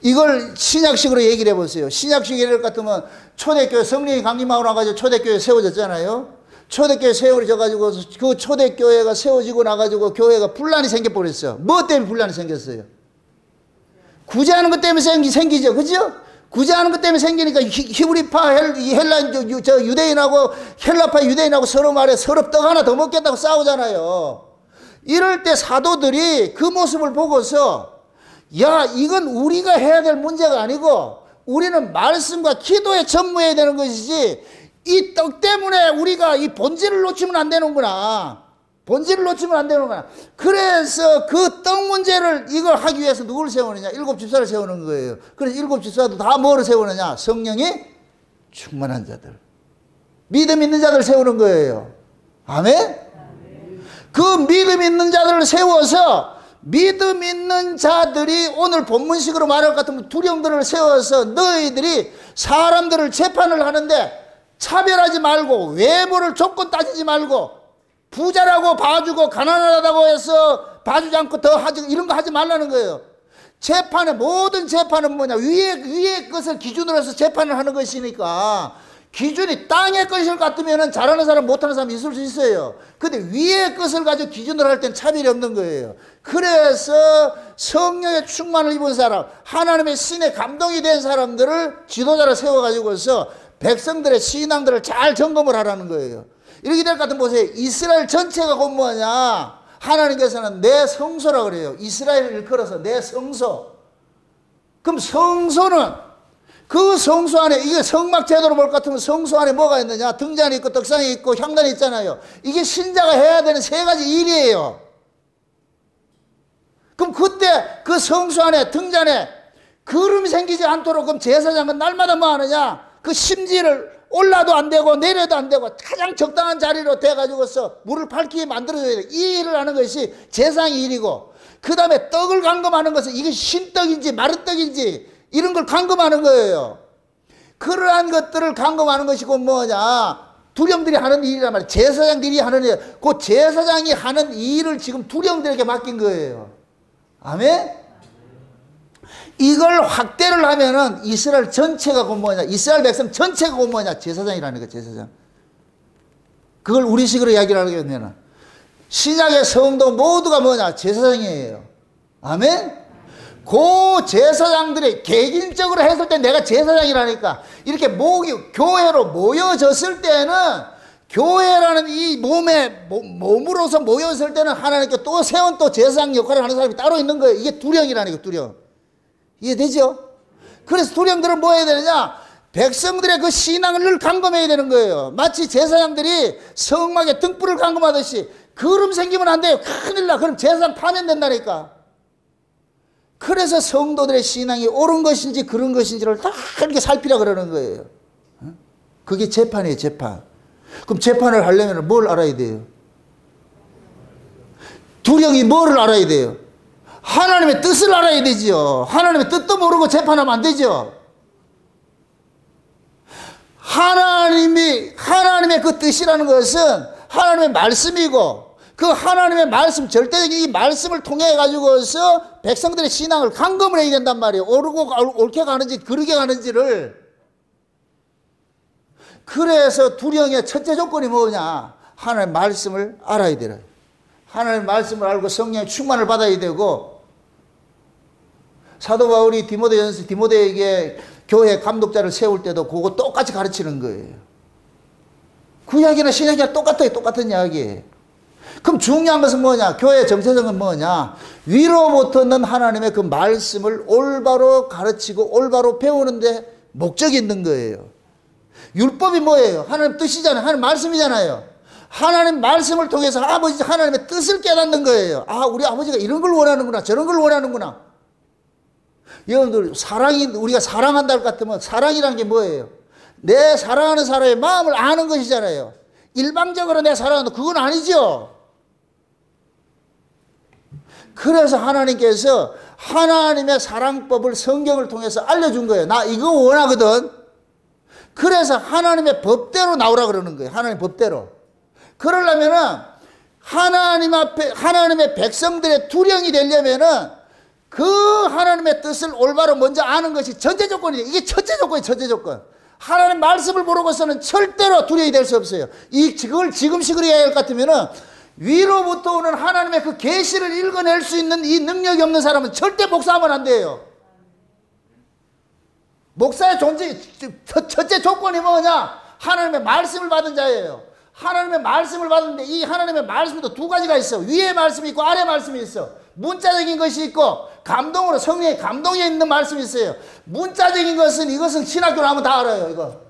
이걸 신약식으로 얘기를 해보세요. 신약식 예를 같으면 초대교회 성령이 강림하고 나가지고 초대교회 세워졌잖아요. 초대교회 세워져가지고 그 초대교회가 세워지고 나가지고 교회가 분란이 생겨버렸어요. 뭐 때문에 분란이 생겼어요? 구제하는 것 때문에 생기죠. 그죠? 구제하는 것 때문에 생기니까 히브리파 헬라 저 유대인하고 헬라파 유대인하고 서로 말해 서로 떡 하나 더 먹겠다고 싸우잖아요. 이럴 때 사도들이 그 모습을 보고서 야 이건 우리가 해야 될 문제가 아니고 우리는 말씀과 기도에 전무해야 되는 것이지 이 떡 때문에 우리가 이 본질을 놓치면 안 되는구나. 본질을 놓치면 안 되는구나. 그래서 그 떡 문제를 이걸 하기 위해서 누구를 세우느냐? 일곱 집사를 세우는 거예요. 그래서 일곱 집사도 다 뭐를 세우느냐? 성령이 충만한 자들. 믿음 있는 자들 세우는 거예요. 아멘? 그 믿음 있는 자들을 세워서 믿음 있는 자들이 오늘 본문식으로 말할 것 같으면 두령들을 세워서 너희들이 사람들을 재판을 하는데 차별하지 말고 외모를 조건 따지지 말고 부자라고 봐주고 가난하다고 해서 봐주지 않고 더 하지 이런 거 하지 말라는 거예요. 재판의 모든 재판은 뭐냐? 위의 것을 기준으로 해서 재판을 하는 것이니까 기준이 땅의 것일 같으면 잘하는 사람 못하는 사람 있을 수 있어요. 근데 위의 것을 가지고 기준으로 할 땐 차별이 없는 거예요. 그래서 성령의 충만을 입은 사람, 하나님의 신에 감동이 된 사람들을 지도자로 세워가지고서 백성들의 신앙들을 잘 점검을 하라는 거예요. 이렇게 될 것 같으면 보세요. 이스라엘 전체가 곧 뭐냐? 하나님께서는 내 성소라고 그래요. 이스라엘을 일컬어서 내 성소. 그럼 성소는 그 성소 안에 이게 성막 제도로 볼 것 같으면 성소 안에 뭐가 있느냐? 등잔이 있고 떡상이 있고 향단이 있잖아요. 이게 신자가 해야 되는 세 가지 일이에요. 그럼 그때 그 성소 안에 등잔에 그름이 생기지 않도록 그럼 제사장은 날마다 뭐 하느냐? 그 심지를 올라도 안 되고 내려도 안 되고 가장 적당한 자리로 돼가지고서 물을 밝히게 만들어줘야 돼. 이 일을 하는 것이 제사장의 일이고 그 다음에 떡을 감금하는 것은 이게 신떡인지 마른 떡인지 이런 걸 감금하는 거예요. 그러한 것들을 감금하는 것이고 뭐냐 두령들이 하는 일이란 말이에요. 제사장들이 하는 일. 그 제사장이 하는 일을 지금 두령들에게 맡긴 거예요. 아멘? 이걸 확대를 하면은 이스라엘 전체가 곧 뭐냐? 이스라엘 백성 전체가 곧 뭐냐? 제사장이라는 거예요. 제사장. 그걸 우리식으로 이야기를 하려면 신약의 성도 모두가 뭐냐? 제사장이에요. 아멘? 그 제사장들이 개인적으로 했을 때 내가 제사장이라니까 이렇게 교회로 모여졌을 때는 교회라는 이 몸으로서 모였을 때는 하나님께 또 세운 또 제사장 역할을 하는 사람이 따로 있는 거예요. 이게 두령이라니까 두령. 이해되죠? 그래서 두령들은 뭐 해야 되느냐? 백성들의 그 신앙을 감금해야 되는 거예요. 마치 제사장들이 성막에 등불을 감금하듯이 그름 생기면 안 돼요. 큰일 나. 그럼 제사장 파면된다니까. 그래서 성도들의 신앙이 옳은 것인지 그런 것인지를 다 이렇게 살피라 그러는 거예요. 그게 재판이에요. 재판. 그럼 재판을 하려면 뭘 알아야 돼요? 두령이 뭐를 알아야 돼요? 하나님의 뜻을 알아야 되지요. 하나님의 뜻도 모르고 재판하면 안 되죠. 하나님의 그 뜻이라는 것은 하나님의 말씀이고, 그 하나님의 말씀, 절대적인 이 말씀을 통해 가지고서 백성들의 신앙을 감금을 해야 된단 말이에요. 옳게 가는지 그르게 가는지를. 그래서 두령의 첫째 조건이 뭐냐? 하나님의 말씀을 알아야 되라. 하나님의 말씀을 알고 성령의 충만을 받아야 되고, 사도 바울이 디모데에게 교회 감독자를 세울 때도 그거 똑같이 가르치는 거예요. 구약이나 신약이나 똑같아요. 똑같은 이야기예요. 그럼 중요한 것은 뭐냐? 교회의 정체성은 뭐냐? 위로부터는 하나님의 그 말씀을 올바로 가르치고 올바로 배우는데 목적이 있는 거예요. 율법이 뭐예요? 하나님 뜻이잖아요. 하나님 말씀이잖아요. 하나님 말씀을 통해서 아버지 하나님의 뜻을 깨닫는 거예요. 아, 우리 아버지가 이런 걸 원하는구나, 저런 걸 원하는구나. 여러분들, 우리가 사랑한다 할 것 같으면 사랑이라는 게 뭐예요? 내 사랑하는 사람의 마음을 아는 것이잖아요. 일방적으로 내 사랑한다, 그건 아니죠. 그래서 하나님께서 하나님의 사랑법을 성경을 통해서 알려준 거예요. 나 이거 원하거든. 그래서 하나님의 법대로 나오라 그러는 거예요. 하나님의 법대로. 그러려면은 하나님 앞에, 하나님의 백성들의 두령이 되려면은 그 하나님의 뜻을 올바로 먼저 아는 것이 전제 조건이에요. 이게 첫째 조건이에요. 첫째 조건. 하나님 말씀을 모르고서는 절대로 두령이 될 수 없어요. 그걸 지금식으로 해야 할 것 같으면은 위로부터 오는 하나님의 그 계시를 읽어낼 수 있는 이 능력이 없는 사람은 절대 목사하면 안 돼요. 목사의 존재, 첫째 조건이 뭐냐? 하나님의 말씀을 받은 자예요. 하나님의 말씀을 받는데 이 하나님의 말씀도 두 가지가 있어. 위의 말씀이 있고 아래 말씀이 있어. 문자적인 것이 있고 감동으로 성령의 감동에 있는 말씀이 있어요. 문자적인 것은 이것은 신학교 나오면 다 알아요. 이거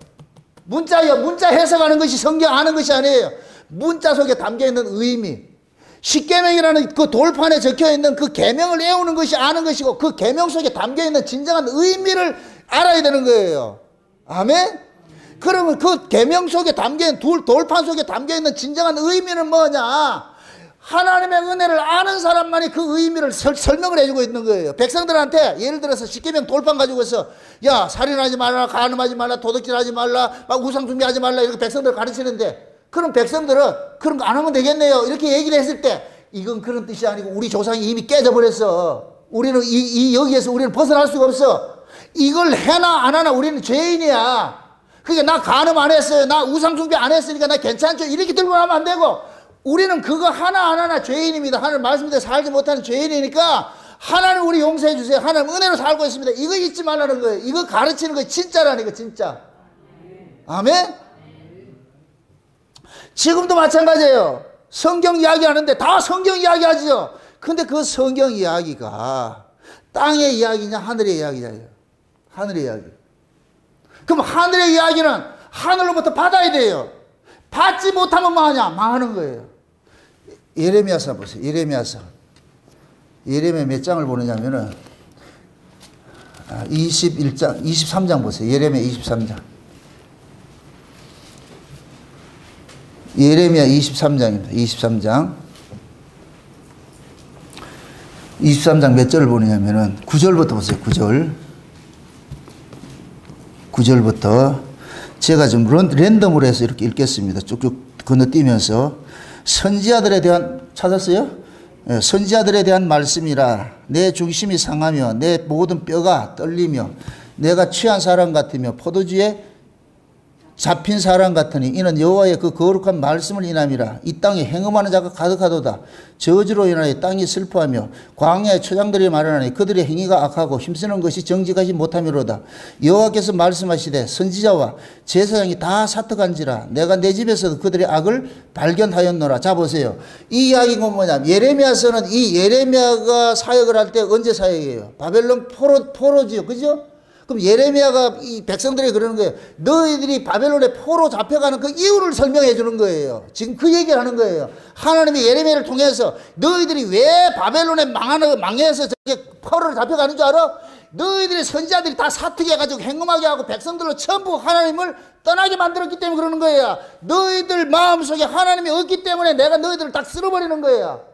문자요. 문자 해석하는 것이 성경 아는 것이 아니에요. 문자 속에 담겨있는 의미, 십계명이라는 그 돌판에 적혀있는 그 계명을 외우는 것이 아는 것이고, 그 계명 속에 담겨있는 진정한 의미를 알아야 되는 거예요. 아멘? 그러면 그 계명 속에 담겨있는 돌판 속에 담겨있는 진정한 의미는 뭐냐? 하나님의 은혜를 아는 사람만이 그 의미를 설명을 해주고 있는 거예요. 백성들한테 예를 들어서 십계명 돌판 가지고서 야, 살인하지 말라, 간음하지 말라, 도둑질하지 말라, 막 우상 숭배하지 말라, 이렇게 백성들 가르치는데, 그럼 백성들은 그런 거 안 하면 되겠네요, 이렇게 얘기를 했을 때, 이건 그런 뜻이 아니고 우리 조상이 이미 깨져버렸어. 우리는 여기에서 우리는 벗어날 수가 없어. 이걸 해나 안 하나 우리는 죄인이야. 그러니까 나 간음 안 했어요, 나 우상 숭배 안 했으니까 나 괜찮죠, 이렇게 들고 나면 안 되고, 우리는 그거 하나 안 하나 죄인입니다. 하나님 말씀대로 살지 못하는 죄인이니까 하나님 우리 용서해 주세요. 하나님 은혜로 살고 있습니다. 이거 잊지 말라는 거예요. 이거 가르치는 거 진짜라니까, 진짜. 아멘? 지금도 마찬가지예요. 성경 이야기 하는데 다 성경 이야기 하죠. 근데 그 성경 이야기가 땅의 이야기냐 하늘의 이야기냐요. 하늘의 이야기. 그럼 하늘의 이야기는 하늘로부터 받아야 돼요. 받지 못하면 뭐하냐? 망하는 거예요. 예레미야서 보세요. 예레미야 몇 장을 보느냐면은 21장, 23장 보세요. 예레미야 23장. 예레미야 23장입니다. 23장. 23장 몇 절을 보느냐면은 9절부터 보세요. 9절부터 제가 좀 랜덤으로 해서 이렇게 읽겠습니다. 쭉쭉 건너뛰면서 선지자들에 대한, 찾았어요? 네, 선지자들에 대한 말씀이라 내 중심이 상하며 내 모든 뼈가 떨리며 내가 취한 사람 같으며 포도주에 잡힌 사람 같으니 이는 여호와의 그 거룩한 말씀을 인함이라. 이 땅에 행음하는 자가 가득하도다. 저주로 인하여 땅이 슬퍼하며 광야의 초장들이 마련하니 그들의 행위가 악하고 힘쓰는 것이 정직하지 못함이로다. 여호와께서 말씀하시되 선지자와 제사장이 다 사특한지라 내가 내 집에서도 그들의 악을 발견하였노라. 자 보세요. 이 이야기가 뭐냐? 예레미야서는 이 예레미야가 사역을 할 때 언제 사역이에요? 바벨론 포로지요. 그죠? 그럼 예레미야가 이 백성들이 그러는 거예요. 너희들이 바벨론에 포로 잡혀가는 그 이유를 설명해 주는 거예요. 지금 그 얘기를 하는 거예요. 하나님이 예레미야를 통해서 너희들이 왜 바벨론에 망해서 저게 포로를 잡혀가는 줄 알아? 너희들의 선지자들이 다 사특해가지고 행음하게 하고 백성들로 전부 하나님을 떠나게 만들었기 때문에 그러는 거예요. 너희들 마음속에 하나님이 없기 때문에 내가 너희들을 딱 쓸어버리는 거예요.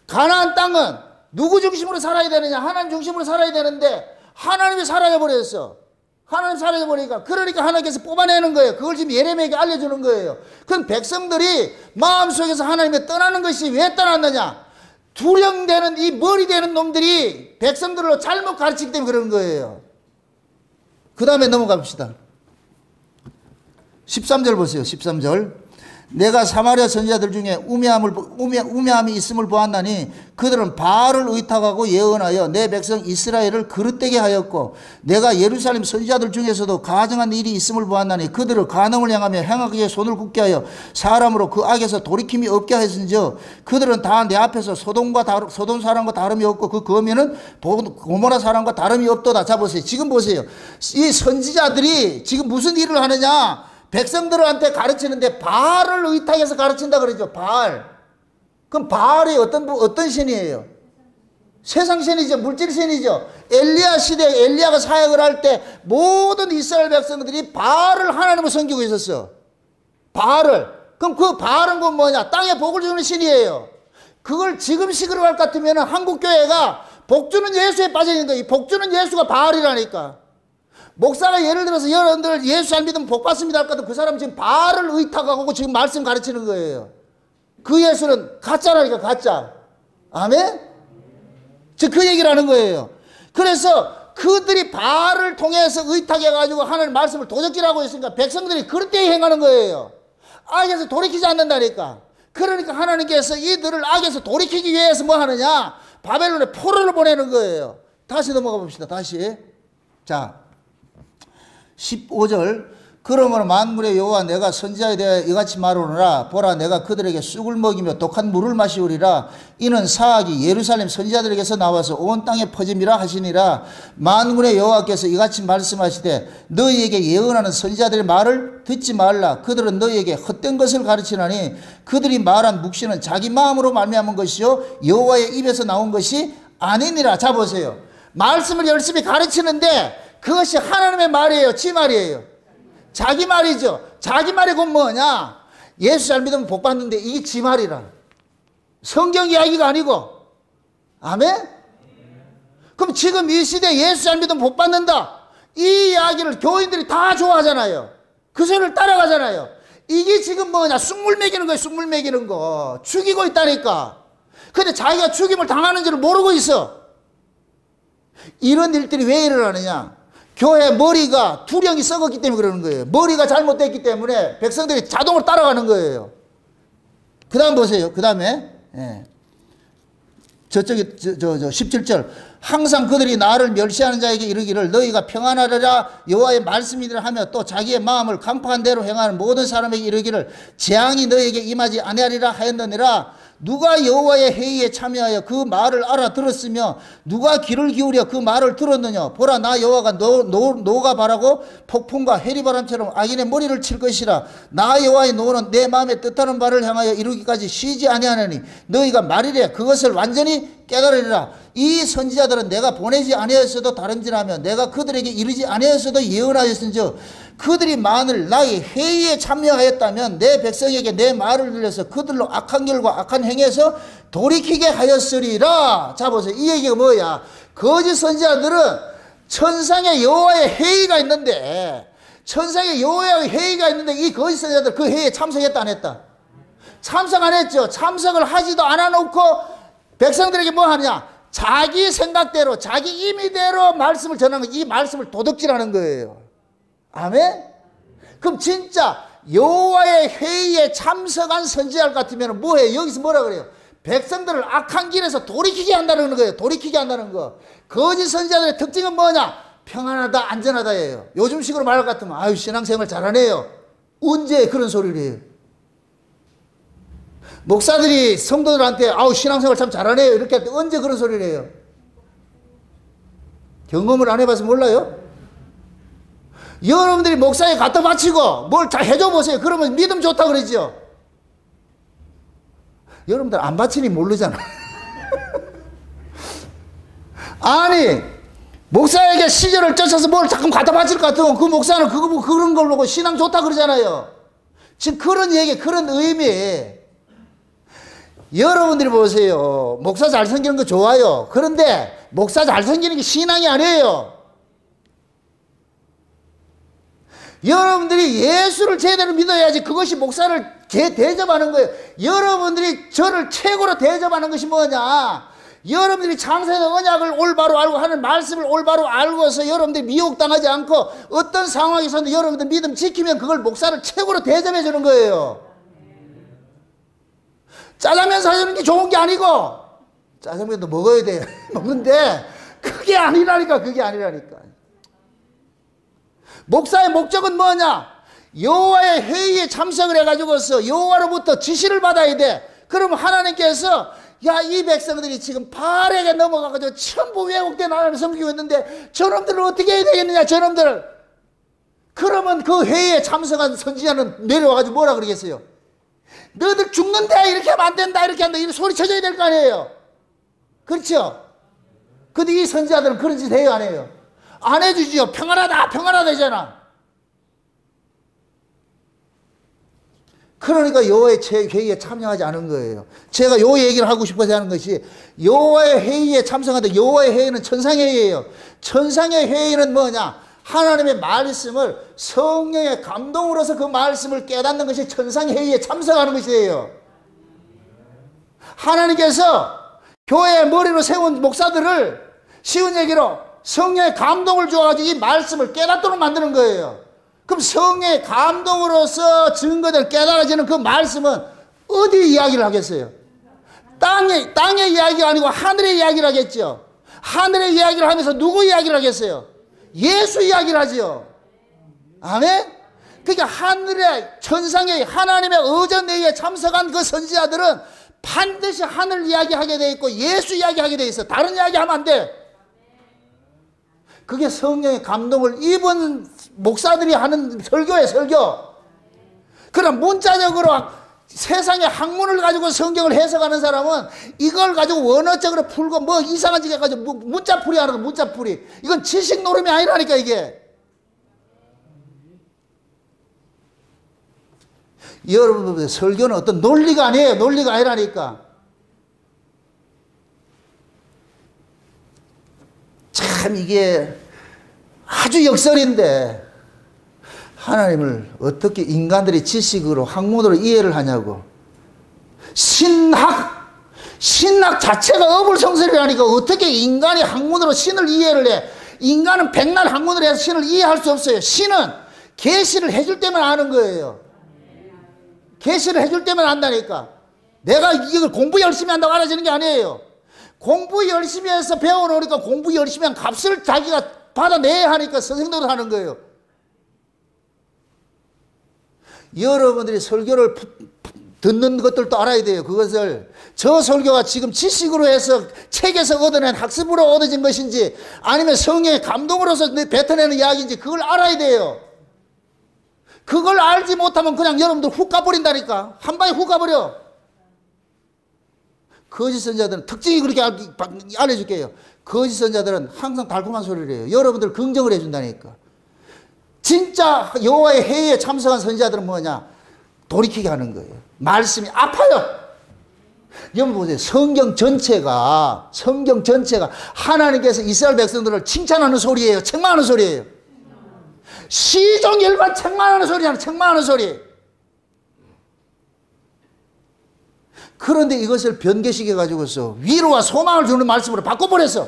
가나안 땅은 누구 중심으로 살아야 되느냐? 하나님 중심으로 살아야 되는데 하나님이 사라져버렸어. 하나님 사라져버리니까, 그러니까 하나님께서 뽑아내는 거예요. 그걸 지금 예레미야에게 알려주는 거예요. 그럼 백성들이 마음속에서 하나님을 떠나는 것이 왜 떠났느냐? 두령되는 이 머리 되는 놈들이 백성들로 잘못 가르치기 때문에 그런 거예요. 그 다음에 넘어갑시다. 13절 보세요. 13절. 내가 사마리아 선지자들 중에 우매함이 있음을 보았나니 그들은 바알을 의탁하고 예언하여 내 백성 이스라엘을 그릇되게 하였고, 내가 예루살렘 선지자들 중에서도 가증한 일이 있음을 보았나니 그들을 간음을 향하며 행악에 손을 굽게 하여 사람으로 그 악에서 돌이킴이 없게 하였은즉 그들은 다 내 앞에서 소돔 사람과 다름이 없고 그 거민은 고모라 사람과 다름이 없도다. 자 보세요. 지금 보세요. 이 선지자들이 지금 무슨 일을 하느냐? 백성들한테 가르치는데 바알을 의탁해서 가르친다 그러죠. 바알. 그럼 바알이 어떤 신이에요? 세상 신이죠. 물질 신이죠. 엘리야 시대에 엘리야가 사역을 할 때 모든 이스라엘 백성들이 바알을 하나님으로 섬기고 있었어. 바알을. 그럼 그 바알은 그 뭐냐? 땅에 복을 주는 신이에요. 그걸 지금식으로 할 것 같으면 한국 교회가 복 주는 예수에 빠져 있는 거예요. 복 주는 예수가 바알이라니까. 목사가 예를 들어서 여러분들 예수 잘 믿으면 복 받습니다 할 것 같은 그 사람 지금 바알을 의탁하고 지금 말씀 가르치는 거예요. 그 예수는 가짜라니까, 가짜. 아멘? 즉 그 얘기를 하는 거예요. 그래서 그들이 바알을 통해서 의탁해가지고 하나님 말씀을 도적질하고 있으니까 백성들이 그릇되게 행하는 거예요. 악에서 돌이키지 않는다니까. 그러니까 하나님께서 이들을 악에서 돌이키기 위해서 뭐 하느냐? 바벨론에 포로를 보내는 거예요. 다시 넘어가 봅시다. 다시. 자. 15절. 그러므로 만군의 여호와 내가 선지자에 대하여 이같이 말하노라. 보라, 내가 그들에게 쑥을 먹이며 독한 물을 마시우리라. 이는 사악이 예루살렘 선지자들에게서 나와서 온 땅에 퍼짐이라 하시니라. 만군의 여호와께서 이같이 말씀하시되 너희에게 예언하는 선지자들의 말을 듣지 말라. 그들은 너희에게 헛된 것을 가르치나니 그들이 말한 묵시는 자기 마음으로 말미암은 것이요 여호와의 입에서 나온 것이 아니니라. 자 보세요. 말씀을 열심히 가르치는데 그것이 하나님의 말이에요? 지 말이에요? 자기 말이죠. 자기 말이 곧 뭐냐? 예수 잘 믿으면 복 받는데 이게 지 말이라. 성경 이야기가 아니고. 아멘? 그럼 지금 이 시대에 예수 잘 믿으면 복 받는다. 이 이야기를 교인들이 다 좋아하잖아요. 그 소리를 따라가잖아요. 이게 지금 뭐냐? 쑥물 먹이는 거예요. 쑥물 먹이는 거. 죽이고 있다니까. 근데 자기가 죽임을 당하는 줄 모르고 있어. 이런 일들이 왜 일어나느냐? 교회 머리가 두령이 썩었기 때문에 그러는 거예요. 머리가 잘못됐기 때문에 백성들이 자동으로 따라가는 거예요. 그 다음 보세요. 그 다음에 저쪽에 17절. 항상 그들이 나를 멸시하는 자에게 이르기를 너희가 평안하리라 여호와의 말씀이라 하며 또 자기의 마음을 강팍한 대로 행하는 모든 사람에게 이르기를 재앙이 너희에게 임하지 아니하리라 하였느니라. 누가 여호와의 회의에 참여하여 그 말을 알아들었으며 누가 귀를 기울여 그 말을 들었느냐? 보라, 나 여호와가 노가 바라고 폭풍과 해리바람처럼 악인의 머리를 칠 것이라. 나 여호와의 노는 내 마음에 뜻하는 바를 향하여 이루기까지 쉬지 아니하느니 너희가 말이래 그것을 완전히 깨달으리라. 이 선지자들은 내가 보내지 아니하였어도 다름질하며 내가 그들에게 이르지 아니하였어도 예언하였은즉 그들이 만일 나의 회의에 참여하였다면 내 백성에게 내 말을 들려서 그들로 악한 결과 악한 행위에서 돌이키게 하였으리라. 자 보세요. 이 얘기가 뭐야? 거짓 선지자들은 천상에 여호와의 회의가 있는데 이 거짓 선지자들 그 회의에 참석했다 안 했다? 참석 안 했죠. 참석을 하지도 않아 놓고 백성들에게 뭐 하느냐? 자기 생각대로 자기 임의대로 말씀을 전하는 거, 이 말씀을 도둑질하는 거예요. 아멘? 그럼 진짜 여호와의 회의에 참석한 선지자 같으면 뭐해요? 여기서 뭐라 그래요? 백성들을 악한 길에서 돌이키게 한다는 거예요. 돌이키게 한다는 거. 거짓 선지자들의 특징은 뭐냐? 평안하다, 안전하다예요. 요즘식으로 말할 것 같으면 아유 신앙생활 잘하네요. 언제 그런 소리를 해요? 목사들이 성도들한테 아우 신앙생활 참 잘하네요 이렇게 할 때 언제 그런 소리를 해요? 경험을 안 해봐서 몰라요? 여러분들이 목사에 갖다 바치고 뭘 잘 해줘 보세요. 그러면 믿음 좋다 그러죠. 여러분들 안 바치니 모르잖아. 아니 목사에게 시절을 쫓아서 뭘 자꾸 갖다 바칠 것 같으면 그 목사는 그런 걸로 보고 신앙 좋다 그러잖아요. 지금 그런 얘기, 그런 의미. 여러분들이 보세요. 목사 잘 섬기는 거 좋아요. 그런데 목사 잘 섬기는 게 신앙이 아니에요. 여러분들이 예수를 제대로 믿어야지 그것이 목사를 대접하는 거예요. 여러분들이 저를 최고로 대접하는 것이 뭐냐? 여러분들이 창세의 언약을 올바로 알고 하는 말씀을 올바로 알고서 여러분들이 미혹당하지 않고 어떤 상황에서는 여러분들 믿음 지키면 그걸 목사를 최고로 대접해 주는 거예요. 짜장면 사주는 게 좋은 게 아니고, 짜장면도 먹어야 돼요. 먹는데 그게 아니라니까. 그게 아니라니까. 목사의 목적은 뭐냐? 여호와의 회의에 참석을 해가지고서 여호와로부터 지시를 받아야 돼. 그럼 하나님께서 야, 이 백성들이 지금 발에게 넘어가가지고 전부 왜곡된 하나님을 섬기고 있는데 저놈들을 어떻게 해야 되겠느냐, 저놈들을. 그러면 그 회의에 참석한 선지자는 내려와가지고 뭐라 그러겠어요? 너희들 죽는데 이렇게 하면 안 된다, 이렇게 한다, 이렇게 소리 쳐줘야 될 거 아니에요. 그렇죠? 근데 이 선지자들은 그런 짓 해요, 안 해요? 안 해주지요. 평안하다, 평안하다잖아. 그러니까 여호와의 회의에 참여하지 않은 거예요. 제가 요 얘기를 하고 싶어서 하는 것이, 여호와의 회의에 참석하는데, 여호와의 회의는 천상의 회의예요. 천상의 회의는 뭐냐? 하나님의 말씀을 성령의 감동으로서 그 말씀을 깨닫는 것이 천상의 회의에 참석하는 것이에요. 하나님께서 교회의 머리로 세운 목사들을 쉬운 얘기로 성령의 감동을 주어가지고 이 말씀을 깨닫도록 만드는 거예요. 그럼 성령의 감동으로서 증거될 깨달아지는 그 말씀은 어디 이야기를 하겠어요? 땅의 이야기가 아니고 하늘의 이야기를 하겠죠. 하늘의 이야기를 하면서 누구 이야기를 하겠어요? 예수 이야기를 하죠. 아멘? 그러니까 하늘의 천상의 하나님의 의전회의에 참석한 그 선지자들은 반드시 하늘 이야기하게 돼 있고 예수 이야기하게 돼 있어. 다른 이야기하면 안 돼. 그게 성령의 감동을 입은 목사들이 하는 설교예요, 설교. 그럼 문자적으로 세상의 학문을 가지고 성경을 해석하는 사람은 이걸 가지고 원어적으로 풀고 뭐 이상한 짓 해가지고 문자풀이 하는 거, 문자풀이. 이건 지식 노름이 아니라니까, 이게. 여러분, 설교는 어떤 논리가 아니에요. 논리가 아니라니까. 참 이게 아주 역설인데 하나님을 어떻게 인간들이 지식으로 학문으로 이해를 하냐고. 신학 자체가 어불성설이라니까 어떻게 인간이 학문으로 신을 이해를 해. 인간은 백날 학문을 해서 신을 이해할 수 없어요. 신은 계시를 해줄 때만 아는 거예요. 계시를 해줄 때만 안다니까. 내가 이걸 공부 열심히 한다고 알아지는 게 아니에요. 공부 열심히 해서 배워놓으니까 공부 열심히 한 값을 자기가 받아내야 하니까 선생님도 하는 거예요. 여러분들이 설교를 듣는 것들도 알아야 돼요. 그것을 저 설교가 지금 지식으로 해서 책에서 얻어낸 학습으로 얻어진 것인지 아니면 성령의 감동으로서 뱉어내는 이야기인지 그걸 알아야 돼요. 그걸 알지 못하면 그냥 여러분들 훅 가버린다니까. 한 방에 훅 가버려. 거짓 선자들은 특징이 그렇게 알려줄게요. 거짓 선자들은 항상 달콤한 소리를 해요. 여러분들 긍정을 해준다니까. 진짜 여호와의 회의에 참석한 선지자들은 뭐냐? 돌이키게 하는 거예요. 말씀이 아파요. 여러분 보세요. 성경 전체가 하나님께서 이스라엘 백성들을 칭찬하는 소리예요. 책망하는 소리예요. 시종일관 책망하는 소리잖아요. 책망하는 소리. 그런데 이것을 변개시켜 가지고서 위로와 소망을 주는 말씀으로 바꿔버렸어.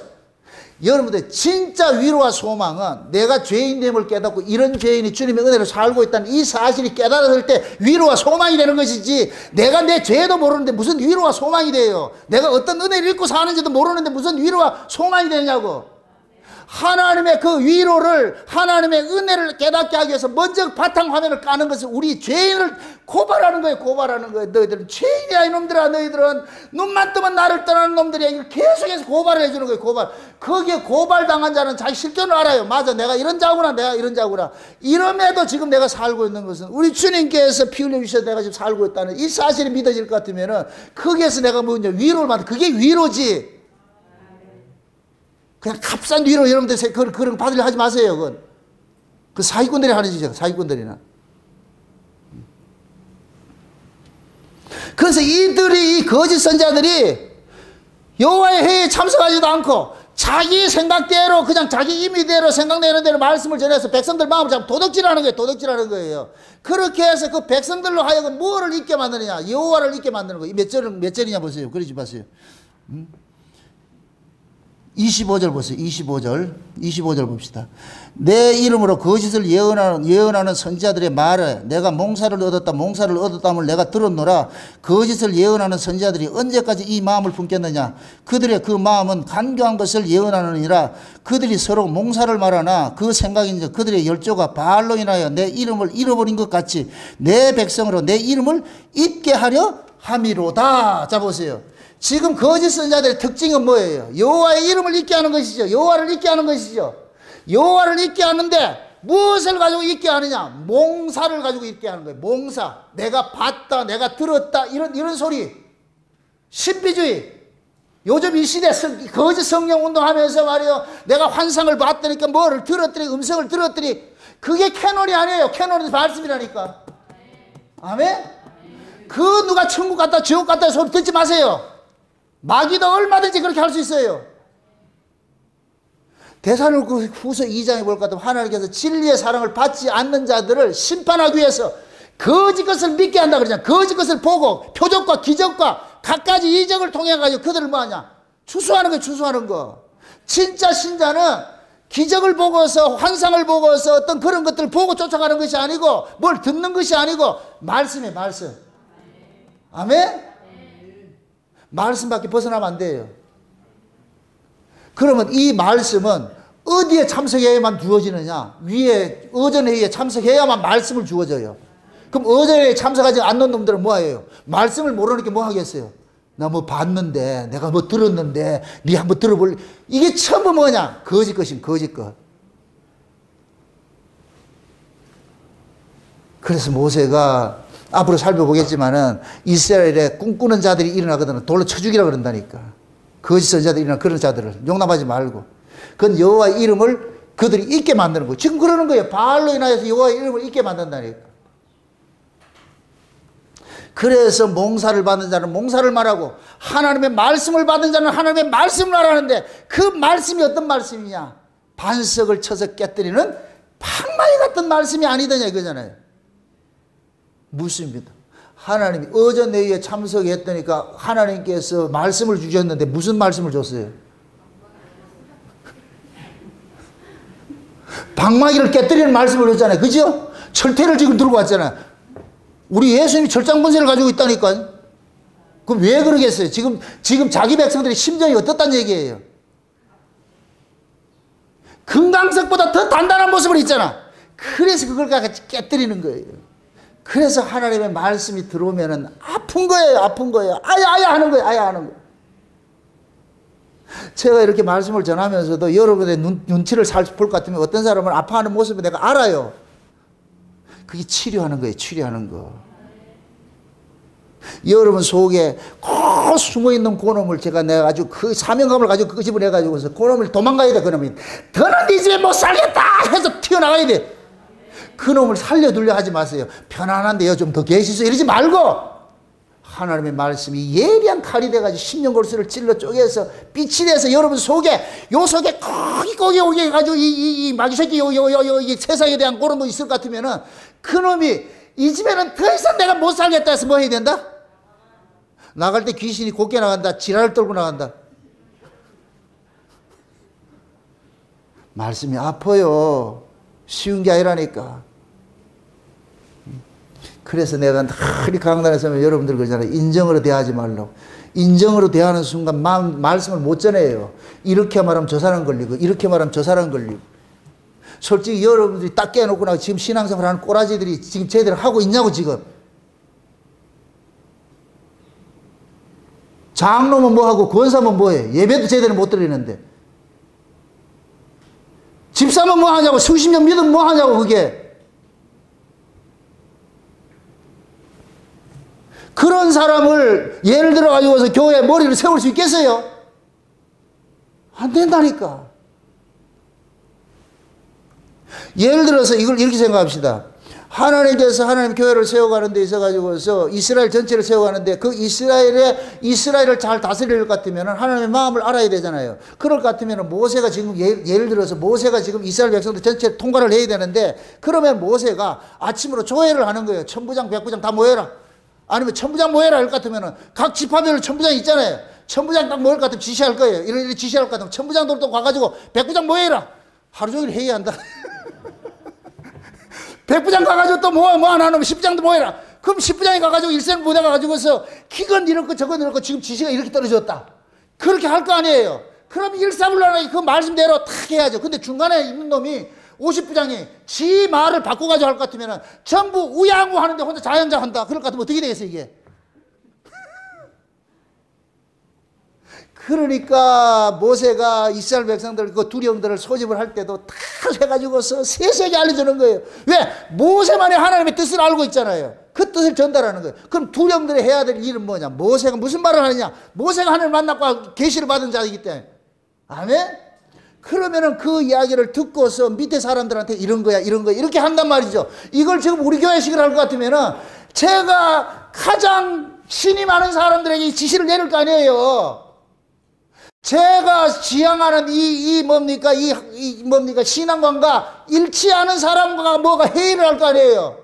여러분들 진짜 위로와 소망은 내가 죄인됨을 깨닫고 이런 죄인이 주님의 은혜로 살고 있다는 이 사실이 깨달았을 때 위로와 소망이 되는 것이지, 내가 내 죄도 모르는데 무슨 위로와 소망이 돼요. 내가 어떤 은혜를 입고 사는지도 모르는데 무슨 위로와 소망이 되냐고. 하나님의 그 위로를, 하나님의 은혜를 깨닫게 하기 위해서 먼저 바탕화면을 까는 것은 우리 죄인을 고발하는 거예요. 고발하는 거예요. 너희들은 죄인이야 이놈들아. 너희들은 눈만 뜨면 나를 떠나는 놈들이야. 이걸 계속해서 고발을 해주는 거예요. 고발. 거기에 고발당한 자는 자기 실존을 알아요. 맞아, 내가 이런 자구나, 내가 이런 자구나. 이럼에도 지금 내가 살고 있는 것은 우리 주님께서 피 흘려 주셔서 내가 지금 살고 있다는 이 사실이 믿어질 것 같으면은 거기에서 내가 먼저 위로를 받는, 그게 위로지. 그냥 값싼 위로 여러분들 그런 거 받으려 하지 마세요. 그건. 그 사기꾼들이 하는 짓이죠. 사기꾼들이나. 그래서 이들이, 이 거짓 선자들이 여호와의 회의에 참석하지도 않고 자기 생각대로, 그냥 자기 임의대로, 생각내는 대로 말씀을 전해서 백성들 마음을 잡고 도둑질하는 거예요. 도둑질하는 거예요. 그렇게 해서 그 백성들로 하여금 뭐를 잊게 만드느냐? 여호와를 잊게 만드는 거예요. 몇 절이냐 보세요. 그러지 마세요. 25절 보세요. 25절 봅시다. 내 이름으로 거짓을 예언하는 선지자들의 말에 내가 몽사를 얻었다함을 내가 들었노라. 거짓을 예언하는 선지자들이 언제까지 이 마음을 품겠느냐? 그들의 그 마음은 간교한 것을 예언하느니라. 그들이 서로 몽사를 말하나 그 생각인즉 그들의 열조가 바알로 인하여 내 이름을 잃어버린 것 같이 내 백성으로 내 이름을 잊게 하려 함이로다. 자 보세요. 지금 거짓 선지자들의 특징은 뭐예요? 여호와의 이름을 잊게 하는 것이죠. 여호와를 잊게 하는 것이죠. 여호와를 잊게 하는데 무엇을 가지고 잊게 하느냐? 몽사를 가지고 잊게 하는 거예요. 몽사. 내가 봤다, 내가 들었다, 이런 소리. 신비주의. 요즘 이 시대 거짓 성령 운동하면서 말이요, 내가 환상을 봤더니까 뭐를 들었더니, 음성을 들었더니, 그게 캐논이 아니에요. 캐논은 말씀이라니까. 아멘? 그 누가 천국 갔다 지옥 갔다 소리 듣지 마세요. 마귀도 얼마든지 그렇게 할 수 있어요. 데살로니가 후서 2장에 볼 것 같으면 하나님께서 진리의 사랑을 받지 않는 자들을 심판하기 위해서 거짓 것을 믿게 한다 그러잖아요. 거짓 것을 보고 표적과 기적과 갖가지 이적을 통해 가지고 그들을 뭐하냐? 추수하는 거예요. 추수하는 거. 진짜 신자는 기적을 보고서, 환상을 보고서 어떤 그런 것들을 보고 쫓아가는 것이 아니고, 뭘 듣는 것이 아니고 말씀이에요. 말씀. 아멘? 말씀밖에 벗어나면 안 돼요. 그러면 이 말씀은 어디에 참석해야만 주어지느냐? 위에 어전회의에 참석해야만 말씀을 주어져요. 그럼 어전회의에 참석하지 않는 놈들은 뭐예요? 말씀을 모르니까 뭐 하겠어요? 나 뭐 봤는데, 내가 뭐 들었는데, 니 한번 들어볼래? 이게 전부 뭐냐? 거짓 것임, 거짓 것. 그래서 모세가 앞으로 살펴보겠지만은 이스라엘에 꿈꾸는 자들이 일어나거든. 돌로 쳐 죽이라 그런다니까. 거짓 선지자들이 일어나 그런 자들을 용납하지 말고. 그건 여호와의 이름을 그들이 잊게 만드는 거예요. 지금 그러는 거예요. 바알로 인하여서 여호와의 이름을 잊게 만든다니까. 그래서 몽사를 받는 자는 몽사를 말하고 하나님의 말씀을 받는 자는 하나님의 말씀을 말하는데 그 말씀이 어떤 말씀이냐? 반석을 쳐서 깨뜨리는 방망이 같은 말씀이 아니더냐 이거잖아요. 묻습니다. 하나님이 어전회의에 참석했다니까 하나님께서 말씀을 주셨는데 무슨 말씀을 줬어요? 방망이를 깨뜨리는 말씀을 줬잖아요. 그죠? 철퇴를 지금 들고 왔잖아요. 우리 예수님이 철장번세를 가지고 있다니까요. 그럼 왜 그러겠어요? 지금 자기 백성들의 심정이 어떻다는 얘기예요? 금강석보다 더 단단한 모습을 있잖아. 그래서 그걸 같이 깨뜨리는 거예요. 그래서 하나님의 말씀이 들어오면은 아픈 거예요. 아픈 거예요. 아야 하는 거예요. 아야 하는 거예요. 제가 이렇게 말씀을 전하면서도 여러분의 눈치를 살펴볼 것 같으면 어떤 사람은 아파하는 모습을 내가 알아요. 그게 치료하는 거예요. 치료하는 거. 여러분 속에 꼭 숨어있는 그놈을 내가 아주 그 사명감을 가지고 끄집어내가지고서 그놈을 도망가야 돼. 그놈이 더는 네 집에 못 살겠다 해서 튀어나가야 돼. 그놈을 살려두려 하지 마세요. 편안한데요 좀 더 계시소 이러지 말고 하나님의 말씀이 예리한 칼이 돼가지고 십년골수를 찔러 쪼개서 빛이 돼서 여러분 속에 요 속에 거기 오게 해가지고 이 마귀 새끼 이 세상에 대한 그런 거 있을 것 같으면은 그놈이 이 집에는 더 이상 내가 못 살겠다 해서 뭐 해야 된다? 나갈 때 귀신이 곱게 나간다. 지랄을 떨고 나간다. 말씀이 아파요. 쉬운 게 아니라니까. 그래서 내가 늘 강단에서 여러분들 그러잖아요. 인정으로 대하지 말라고. 인정으로 대하는 순간 말씀을 못 전해요. 이렇게 말하면 저 사람 걸리고 이렇게 말하면 저 사람 걸리고. 솔직히 여러분들이 딱 깨놓고 나고 지금 신앙생활 하는 꼬라지들이 지금 제대로 하고 있냐고 지금. 장로면 뭐하고 권사면 뭐해. 예배도 제대로 못 드리는데. 집사면 뭐하냐고. 수십 년 믿으면 뭐하냐고 그게. 그런 사람을 예를 들어 가지고서 교회에 머리를 세울 수 있겠어요? 안 된다니까. 예를 들어서 이걸 이렇게 생각합시다. 하나님께서 하나님 교회를 세워가는 데 있어가지고서 이스라엘 전체를 세워가는데 그 이스라엘을 잘 다스릴 것 같으면 하나님의 마음을 알아야 되잖아요. 그럴 것 같으면 모세가 지금 예를 들어서 모세가 지금 이스라엘 백성들 전체 통과를 해야 되는데 그러면 모세가 아침으로 조회를 하는 거예요. 천부장, 백부장 다 모여라. 아니면 천부장 모여라 할 것 같으면 각 지파별로 천부장이 있잖아요. 천부장 딱 모일 것 같으면 지시할 거예요. 이런 지시할 것 같으면 천부장들 또 가가지고 백부장 모여라. 하루 종일 회의한다. 백부장 가가지고 또 뭐 하나 하면 십부장도 모여라. 그럼 십부장이 가가지고 일선 부대 가가지고서 기건 이렇고 저건 이렇고 지금 지시가 이렇게 떨어졌다. 그렇게 할 거 아니에요. 그럼 일사불란하게 그 말씀대로 탁 해야죠. 근데 중간에 있는 놈이 50부장이 지 말을 바꿔가지고 할 것 같으면 전부 우양우 하는데 혼자 자연자한다. 그럴 것 같으면 어떻게 되겠어요, 이게? 그러니까 모세가 이스라엘 백성들 그 두령들을 소집을 할 때도 다 해가지고서 세세하게 알려주는 거예요. 왜? 모세만이 하나님의 뜻을 알고 있잖아요. 그 뜻을 전달하는 거예요. 그럼 두령들이 해야 될 일은 뭐냐? 모세가 무슨 말을 하느냐? 모세가 하나님을 만났고 계시를 받은 자이기 때문에. 아멘? 그러면은 그 이야기를 듣고서 밑에 사람들한테 이런 거야 이렇게 한단 말이죠. 이걸 지금 우리 교회식을 할 것 같으면은 제가 가장 신이 많은 사람들에게 지시를 내릴 거 아니에요. 제가 지향하는 이 뭡니까 신앙관과 일치하는 사람과 뭐가 회의를 할 거 아니에요.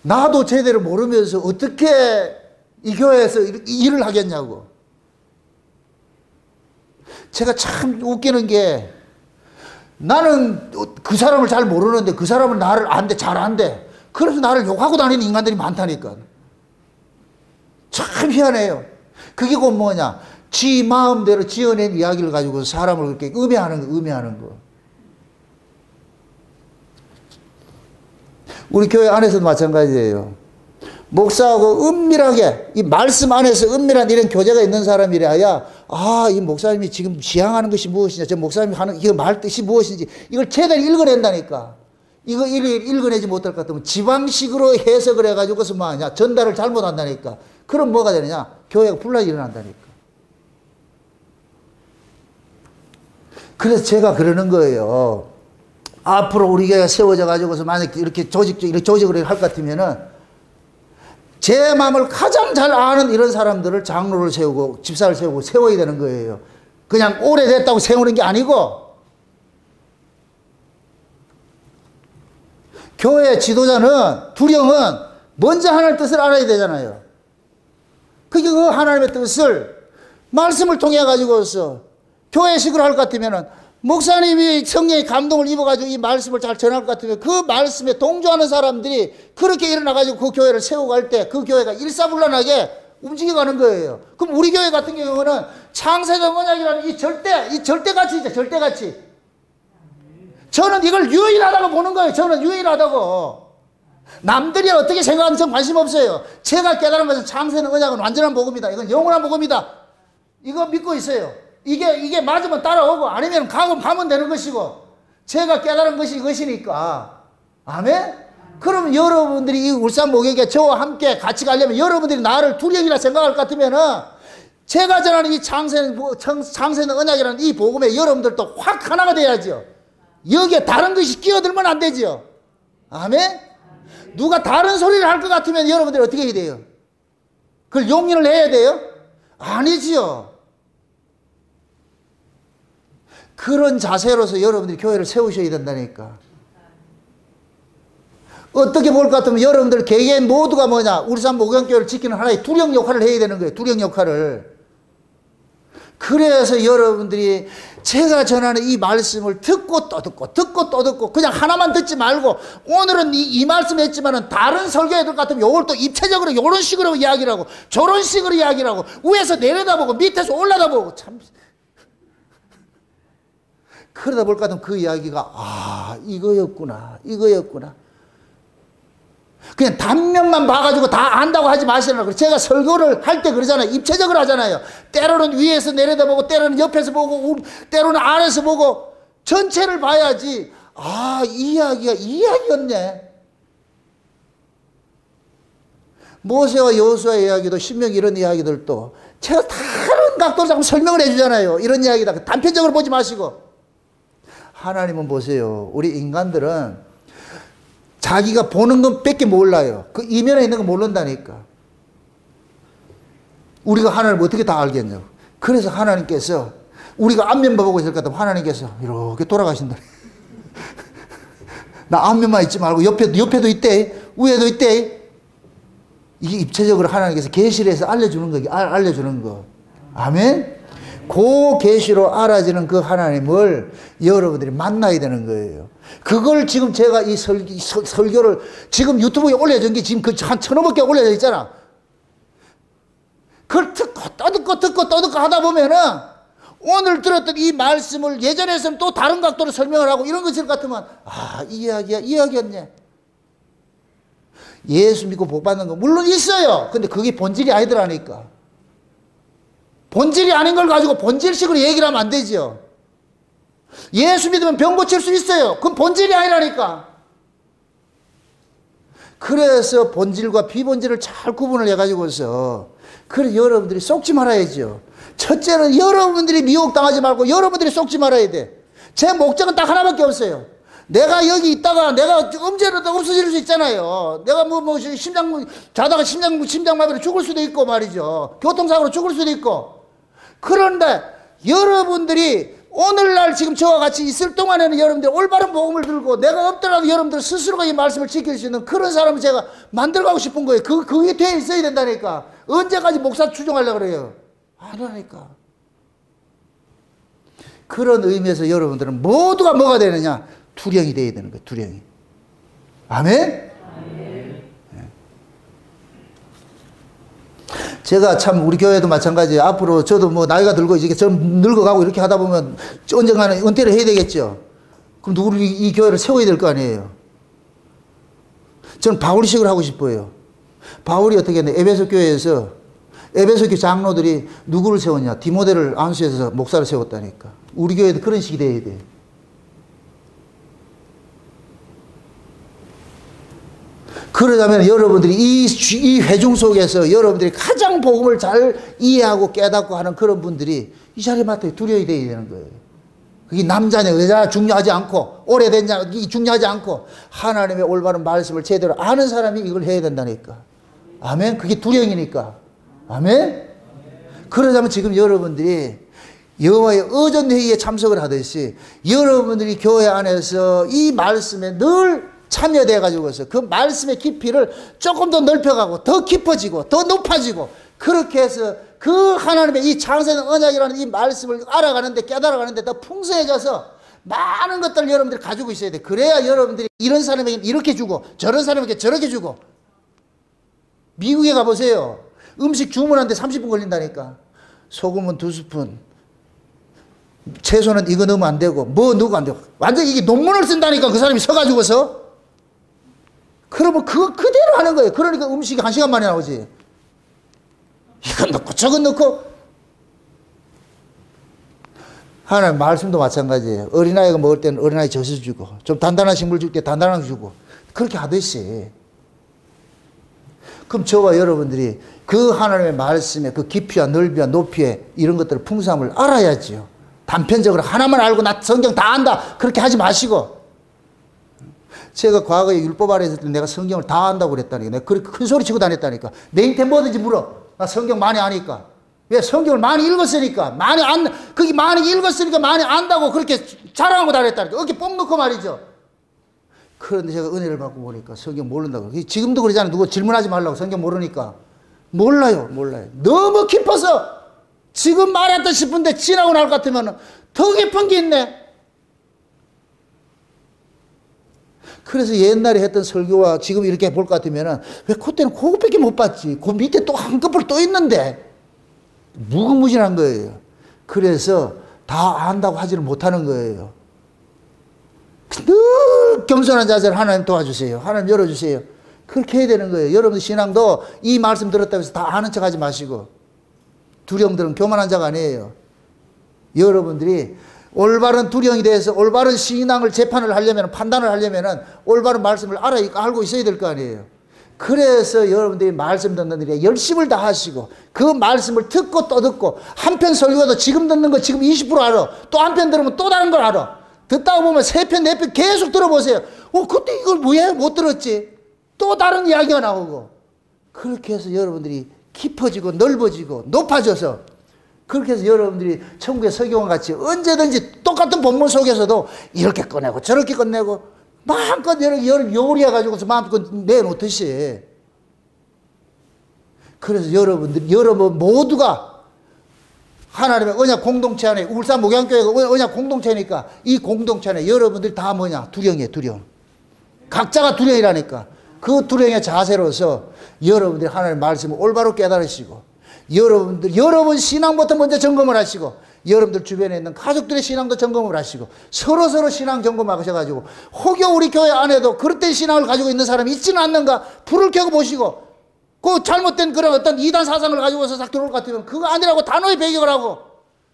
나도 제대로 모르면서 어떻게 이 교회에서 일을 하겠냐고. 제가 참 웃기는 게 나는 그 사람을 잘 모르는데 그 사람은 나를 잘 안돼. 그래서 나를 욕하고 다니는 인간들이 많다니까. 참 희한해요. 그게 곧 뭐냐? 지 마음대로 지어낸 이야기를 가지고 사람을 그렇게 음해하는 거. 우리 교회 안에서도 마찬가지예요. 목사하고 은밀하게 이 말씀 안에서 은밀한 이런 교제가 있는 사람이라야 이 목사님이 지금 지향하는 것이 무엇이냐, 저 목사님이 하는 이거 말 뜻이 무엇인지 이걸 제대로 읽어낸다니까. 이거 읽어내지 못할 것 같으면 지방식으로 해석을 해가지고서 뭐하냐, 전달을 잘못한다니까. 그럼 뭐가 되느냐? 교회가 분란이 일어난다니까. 그래서 제가 그러는 거예요. 앞으로 우리 교회가 세워져 가지고서 만약 이렇게 조직을 할 것 같으면은 제 마음을 가장 잘 아는 이런 사람들을 장로를 세우고 집사를 세우고 세워야 되는 거예요. 그냥 오래됐다고 세우는 게 아니고 교회 지도자는 두령은 먼저 하나님의 뜻을 알아야 되잖아요. 그게 그 하나님의 뜻을 말씀을 통해 가지고서 교회식으로 할 것 같으면은 목사님이 성령의 감동을 입어가지고 이 말씀을 잘 전할 것 같으면 그 말씀에 동조하는 사람들이 그렇게 일어나가지고 그 교회를 세우고 할 때 그 교회가 일사불란하게 움직여가는 거예요. 그럼 우리 교회 같은 경우는 창세적 언약이라는 이 절대가치죠, 절대가치. 저는 이걸 유일하다고 보는 거예요. 저는 유일하다고. 남들이 어떻게 생각하는지 전 관심 없어요. 제가 깨달은 것은 창세적 언약은 완전한 복음이다. 이건 영원한 복음이다. 이거 믿고 있어요. 이게 맞으면 따라오고 아니면 가면 되는 것이고 제가 깨달은 것이 이것이니까. 아멘? 그럼 여러분들이 이 울산 목욕에 저와 함께 같이 가려면 여러분들이 나를 두령이라 생각할 것 같으면은 제가 전하는 이 창세는 언약이라는 이 복음에 여러분들도 확 하나가 돼야죠. 여기에 다른 것이 끼어들면 안 되죠. 아멘? 누가 다른 소리를 할 것 같으면 여러분들이 어떻게 해야 돼요? 그걸 용인을 해야 돼요? 아니지요. 그런 자세로서 여러분들이 교회를 세우셔야 된다니까. 어떻게 볼 것 같으면 여러분들 개개인 모두가 뭐냐, 울산 목양교회를 지키는 하나의 두령 역할을 해야 되는 거예요. 두령 역할을. 그래서 여러분들이 제가 전하는 이 말씀을 듣고 또 듣고 그냥 하나만 듣지 말고 오늘은 이 말씀 했지만은 다른 설교회들 같으면 이걸 또 입체적으로 이런 식으로 이야기를 하고 저런 식으로 이야기를 하고 위에서 내려다보고 밑에서 올라다보고 참. 그러다 볼까 하면 그 이야기가 이거였구나. 그냥 단면만 봐가지고 다 안다고 하지 마시라고. 제가 설교를 할 때 그러잖아요. 입체적으로 하잖아요. 때로는 위에서 내려다보고 때로는 옆에서 보고 때로는 아래서 보고 전체를 봐야지. 이 이야기가 이 이야기였네. 모세와 여호수아의 이야기도 신명 이런 이야기들도 제가 다른 각도로 자꾸 설명을 해주잖아요. 이런 이야기다. 단편적으로 보지 마시고. 하나님은 보세요. 우리 인간들은 자기가 보는 건 밖에 몰라요. 그 이면에 있는 거 모른다니까. 우리가 하나님을 어떻게 다 알겠냐고. 그래서 하나님께서 우리가 앞면만 보고 있을 것 같으면 하나님께서 이렇게 돌아가신다. 나 앞면만 있지 말고 옆에도 있대. 위에도 있대. 이게 입체적으로 하나님께서 계시를 해서 알려주는 거. 알려주는 거. 아멘? 그 계시로 알아지는 그 하나님을 여러분들이 만나야 되는 거예요. 그걸 지금 제가 이 설교를 지금 유튜브에 올려준 게 지금 한 1,000원 올려져 있잖아. 그걸 듣고 듣고 하다 보면은 오늘 들었던 이 말씀을 예전에서는 또 다른 각도로 설명을 하고 이런 것일 같으면 이 이야기였네. 예수 믿고 복 받는 거 물론 있어요. 근데 그게 본질이 아니더라니까. 본질이 아닌 걸 가지고 본질식으로 얘기를 하면 안 되죠. 예수 믿으면 병 고칠 수 있어요. 그건 본질이 아니라니까. 그래서 본질과 비본질을 잘 구분을 해가지고서 그래서 여러분들이 속지 말아야죠. 첫째는 여러분들이 미혹당하지 말고 여러분들이 속지 말아야 돼. 제 목적은 딱 하나밖에 없어요. 내가 여기 있다가 내가 언제라도 없어질 수 있잖아요. 내가 자다가 심장마비로 죽을 수도 있고 말이죠. 교통사고로 죽을 수도 있고. 그런데 여러분들이 오늘날 지금 저와 같이 있을 동안에는 여러분들 올바른 복음을 들고 내가 없더라도 여러분들 스스로가 이 말씀을 지킬 수 있는 그런 사람을 제가 만들어가고 싶은 거예요. 그게 돼 있어야 된다니까. 언제까지 목사 추종하려고 그래요? 안 하니까. 그런 의미에서 여러분들은 모두가 뭐가 되느냐? 투령이 되어야 되는 거예요. 투령이. 아멘? 제가 참 우리 교회도 마찬가지예요. 앞으로 저도 뭐 나이가 들고 이제 좀 늙어가고 이렇게 하다 보면 언젠가는 은퇴를 해야 되겠죠. 그럼 누구를 이 교회를 세워야 될 거 아니에요. 저는 바울식을 하고 싶어요. 바울이 어떻게 했냐. 에베소 교회에서 에베소 교회 장로들이 누구를 세웠냐. 디모데를 안수해서 목사를 세웠다니까. 우리 교회도 그런 식이 돼야 돼. 그러자면 여러분들이 이 회중 속에서 여러분들이 가장 복음을 잘 이해하고 깨닫고 하는 그런 분들이 이 자리에 맡아 두려워야 되는 거예요. 그게 남자냐 여자냐 중요하지 않고 오래됐냐 중요하지 않고 하나님의 올바른 말씀을 제대로 아는 사람이 이걸 해야 된다니까. 아멘. 그게 두령이니까. 아멘. 그러자면 지금 여러분들이 여호와의 의전회의에 참석을 하듯이 여러분들이 교회 안에서 이 말씀에 늘 참여돼 가지고서 그 말씀의 깊이를 조금 더 넓혀가고 더 깊어지고 더 높아지고 그렇게 해서 그 하나님의 이 장세는 언약이라는 이 말씀을 알아가는데 깨달아가는데 더 풍성해져서 많은 것들을 여러분들이 가지고 있어야 돼. 그래야 여러분들이 이런 사람에게 이렇게 주고 저런 사람에게 저렇게 주고. 미국에 가보세요. 음식 주문하는데 30분 걸린다니까. 소금은 2스푼, 채소는 이거 넣으면 안 되고 뭐 넣으면 안 되고 완전 이게 논문을 쓴다니까. 그 사람이 서가지고서. 그러면 그거 그대로 하는 거예요. 그러니까 음식이 1시간 만에 나오지. 이건 넣고 저건 넣고. 하나님 말씀도 마찬가지예요. 어린아이가 먹을 때는 어린아이 젖을 주고 좀 단단한 식물 줄 때 단단한 거 주고 그렇게 하듯이. 그럼 저와 여러분들이 그 하나님의 말씀의 그 깊이와 넓이와 높이에 이런 것들을 풍성함을 알아야지요. 단편적으로 하나만 알고 나 성경 다 안다 그렇게 하지 마시고. 제가 과거에 율법 아래 있을 때 내가 성경을 다 안다고 그랬다니까. 내가 그렇게 큰 소리 치고 다녔다니까. 내 인태 뭐든지 물어. 나 성경 많이 아니까. 왜? 성경을 많이 읽었으니까. 그게 많이 읽었으니까 많이 안다고 그렇게 자랑하고 다녔다니까. 어깨 뽕 넣고 말이죠. 그런데 제가 은혜를 받고 보니까 성경 모른다고. 지금도 그러잖아요. 누구 질문하지 말라고. 성경 모르니까. 몰라요. 너무 깊어서 지금 말했다 싶은데 지나고 날 것 같으면 더 깊은 게 있네. 그래서 옛날에 했던 설교와 지금 이렇게 볼 것 같으면 왜 그때는 그것밖에 못 봤지. 그 밑에 또 한꺼풀 또 있는데. 무궁무진한 거예요. 그래서 다 안다고 하지를 못하는 거예요. 늘 겸손한 자세를 하나님 도와주세요. 하나님 열어주세요. 그렇게 해야 되는 거예요. 여러분 신앙도 이 말씀 들었다고 해서 다 아는 척 하지 마시고. 두령들은 교만한 자가 아니에요. 여러분들이 올바른 두령이 돼서 올바른 신앙을 재판을 하려면 판단을 하려면 올바른 말씀을 알고 있어야 될 거 아니에요. 그래서 여러분들이 말씀 듣는 일에 열심을 다 하시고 그 말씀을 듣고 또 듣고 한편 설교도 지금 듣는 거 지금 20% 알아. 또 한편 들으면 또 다른 걸 알아. 듣다 보면 3편, 4편 계속 들어보세요. 그때 이걸 왜 못 들었지? 또 다른 이야기가 나오고. 그렇게 해서 여러분들이 깊어지고 넓어지고 높아져서, 그렇게 해서 여러분들이 천국의 서기관 같이 언제든지 똑같은 본문 속에서도 이렇게 꺼내고 저렇게 꺼내고 마음껏 요리해가지고서 마음껏 내놓듯이. 그래서 여러분 모두가 하나님의 언약 공동체 안에, 울산 목양교회가 언약 공동체니까 이 공동체 안에 여러분들이 다 뭐냐? 두령이에요, 두령. 각자가 두령이라니까. 그 두령의 자세로서 여러분들이 하나님의 말씀을 올바로 깨달으시고, 여러분 신앙부터 먼저 점검을 하시고, 여러분들 주변에 있는 가족들의 신앙도 점검을 하시고, 서로 신앙 점검하셔가지고, 혹여 우리 교회 안에도 그릇된 신앙을 가지고 있는 사람이 있지는 않는가 불을 켜고 보시고, 그 잘못된 그런 어떤 이단 사상을 가지고서 싹 들어올 것 같으면 그거 아니라고 단호히 배격을 하고,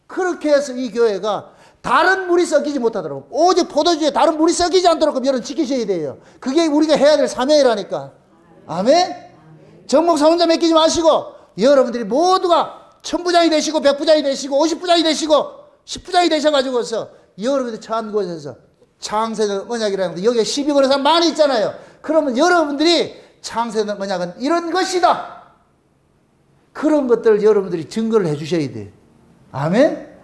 그렇게 해서 이 교회가 다른 물이 섞이지 못하도록, 오직 포도주에 다른 물이 섞이지 않도록 여러분 지키셔야 돼요. 그게 우리가 해야 될 사명이라니까. 아멘? 정목사 혼자 맡기지 마시고, 여러분들이 모두가 천부장이 되시고 100부장이 되시고 50부장이 되시고 10부장이 되셔가지고서 여러분들이 처한 곳에서 창세전 언약이라는 거, 여기에 12권의 사람 많이 있잖아요. 그러면 여러분들이 창세전 언약은 이런 것이다, 그런 것들을 여러분들이 증거를 해 주셔야 돼요. 아멘?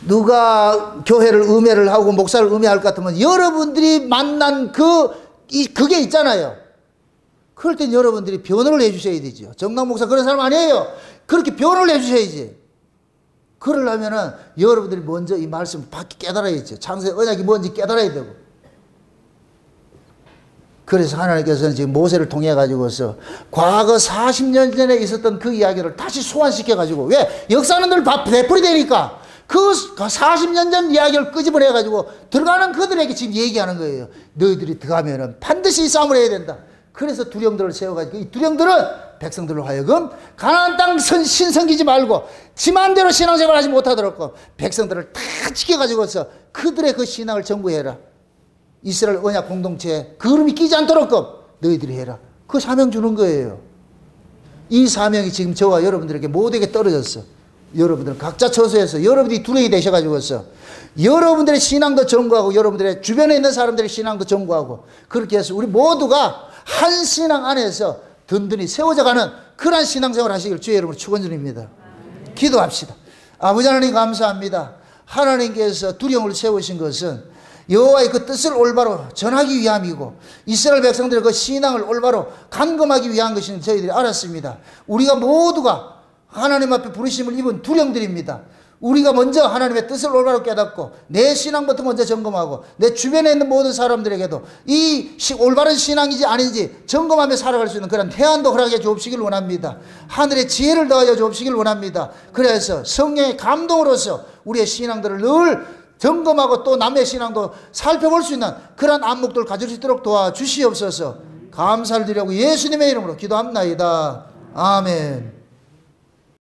누가 교회를 음해를 하고 목사를 음해할 것 같으면 여러분들이 만난 그게 있잖아요. 그럴 땐 여러분들이 변호를 해 주셔야 되죠. 정당 목사 그런 사람 아니에요. 그렇게 변호를 해 주셔야지. 그러려면은 여러분들이 먼저 이 말씀을 밖에 깨달아야죠. 창세 언약이 뭔지 깨달아야 되고. 그래서 하나님께서는 지금 모세를 통해 가지고서 과거 40년 전에 있었던 그 이야기를 다시 소환시켜 가지고, 왜? 역사는 늘 되풀이 되니까 그 40년 전 이야기를 끄집어내 가지고 들어가는 그들에게 지금 얘기하는 거예요. 너희들이 들어가면은 반드시 이 싸움을 해야 된다. 그래서 두령들을 세워가지고 이 두령들은 백성들로 하여금 가나안 땅 신성기지 말고 지 맘대로 신앙생활 하지 못하도록 백성들을 다 지켜가지고서 그들의 그 신앙을 정부해라. 이스라엘 언약 공동체에 그름이 끼지 않도록 너희들이 해라. 그 사명 주는 거예요. 이 사명이 지금 저와 여러분들에게 모두에게 떨어졌어. 여러분들은 각자 처소에서 여러분들이 두령이 되셔가지고서 여러분들의 신앙도 전구하고 여러분들의 주변에 있는 사람들의 신앙도 전구하고, 그렇게 해서 우리 모두가 한 신앙 안에서 든든히 세워져가는 그러한 신앙생활 하시길 주의 이름으로 축원드립니다. 기도합시다. 아버지 하나님 감사합니다. 하나님께서 두령을 세우신 것은 여호와의 그 뜻을 올바로 전하기 위함이고 이스라엘 백성들의 그 신앙을 올바로 감금하기 위한 것인 저희들이 알았습니다. 우리가 모두가 하나님 앞에 부르심을 입은 두령들입니다. 우리가 먼저 하나님의 뜻을 올바로 깨닫고 내 신앙부터 먼저 점검하고 내 주변에 있는 모든 사람들에게도 이 올바른 신앙인지 아닌지 점검하며 살아갈 수 있는 그런 태안도 허락해 주옵시길 원합니다. 하늘의 지혜를 더하여 주옵시길 원합니다. 그래서 성령의 감동으로서 우리의 신앙들을 늘 점검하고 또 남의 신앙도 살펴볼 수 있는 그런 안목들을 가질 수 있도록 도와주시옵소서. 감사를 드리고 예수님의 이름으로 기도합나이다. 아멘.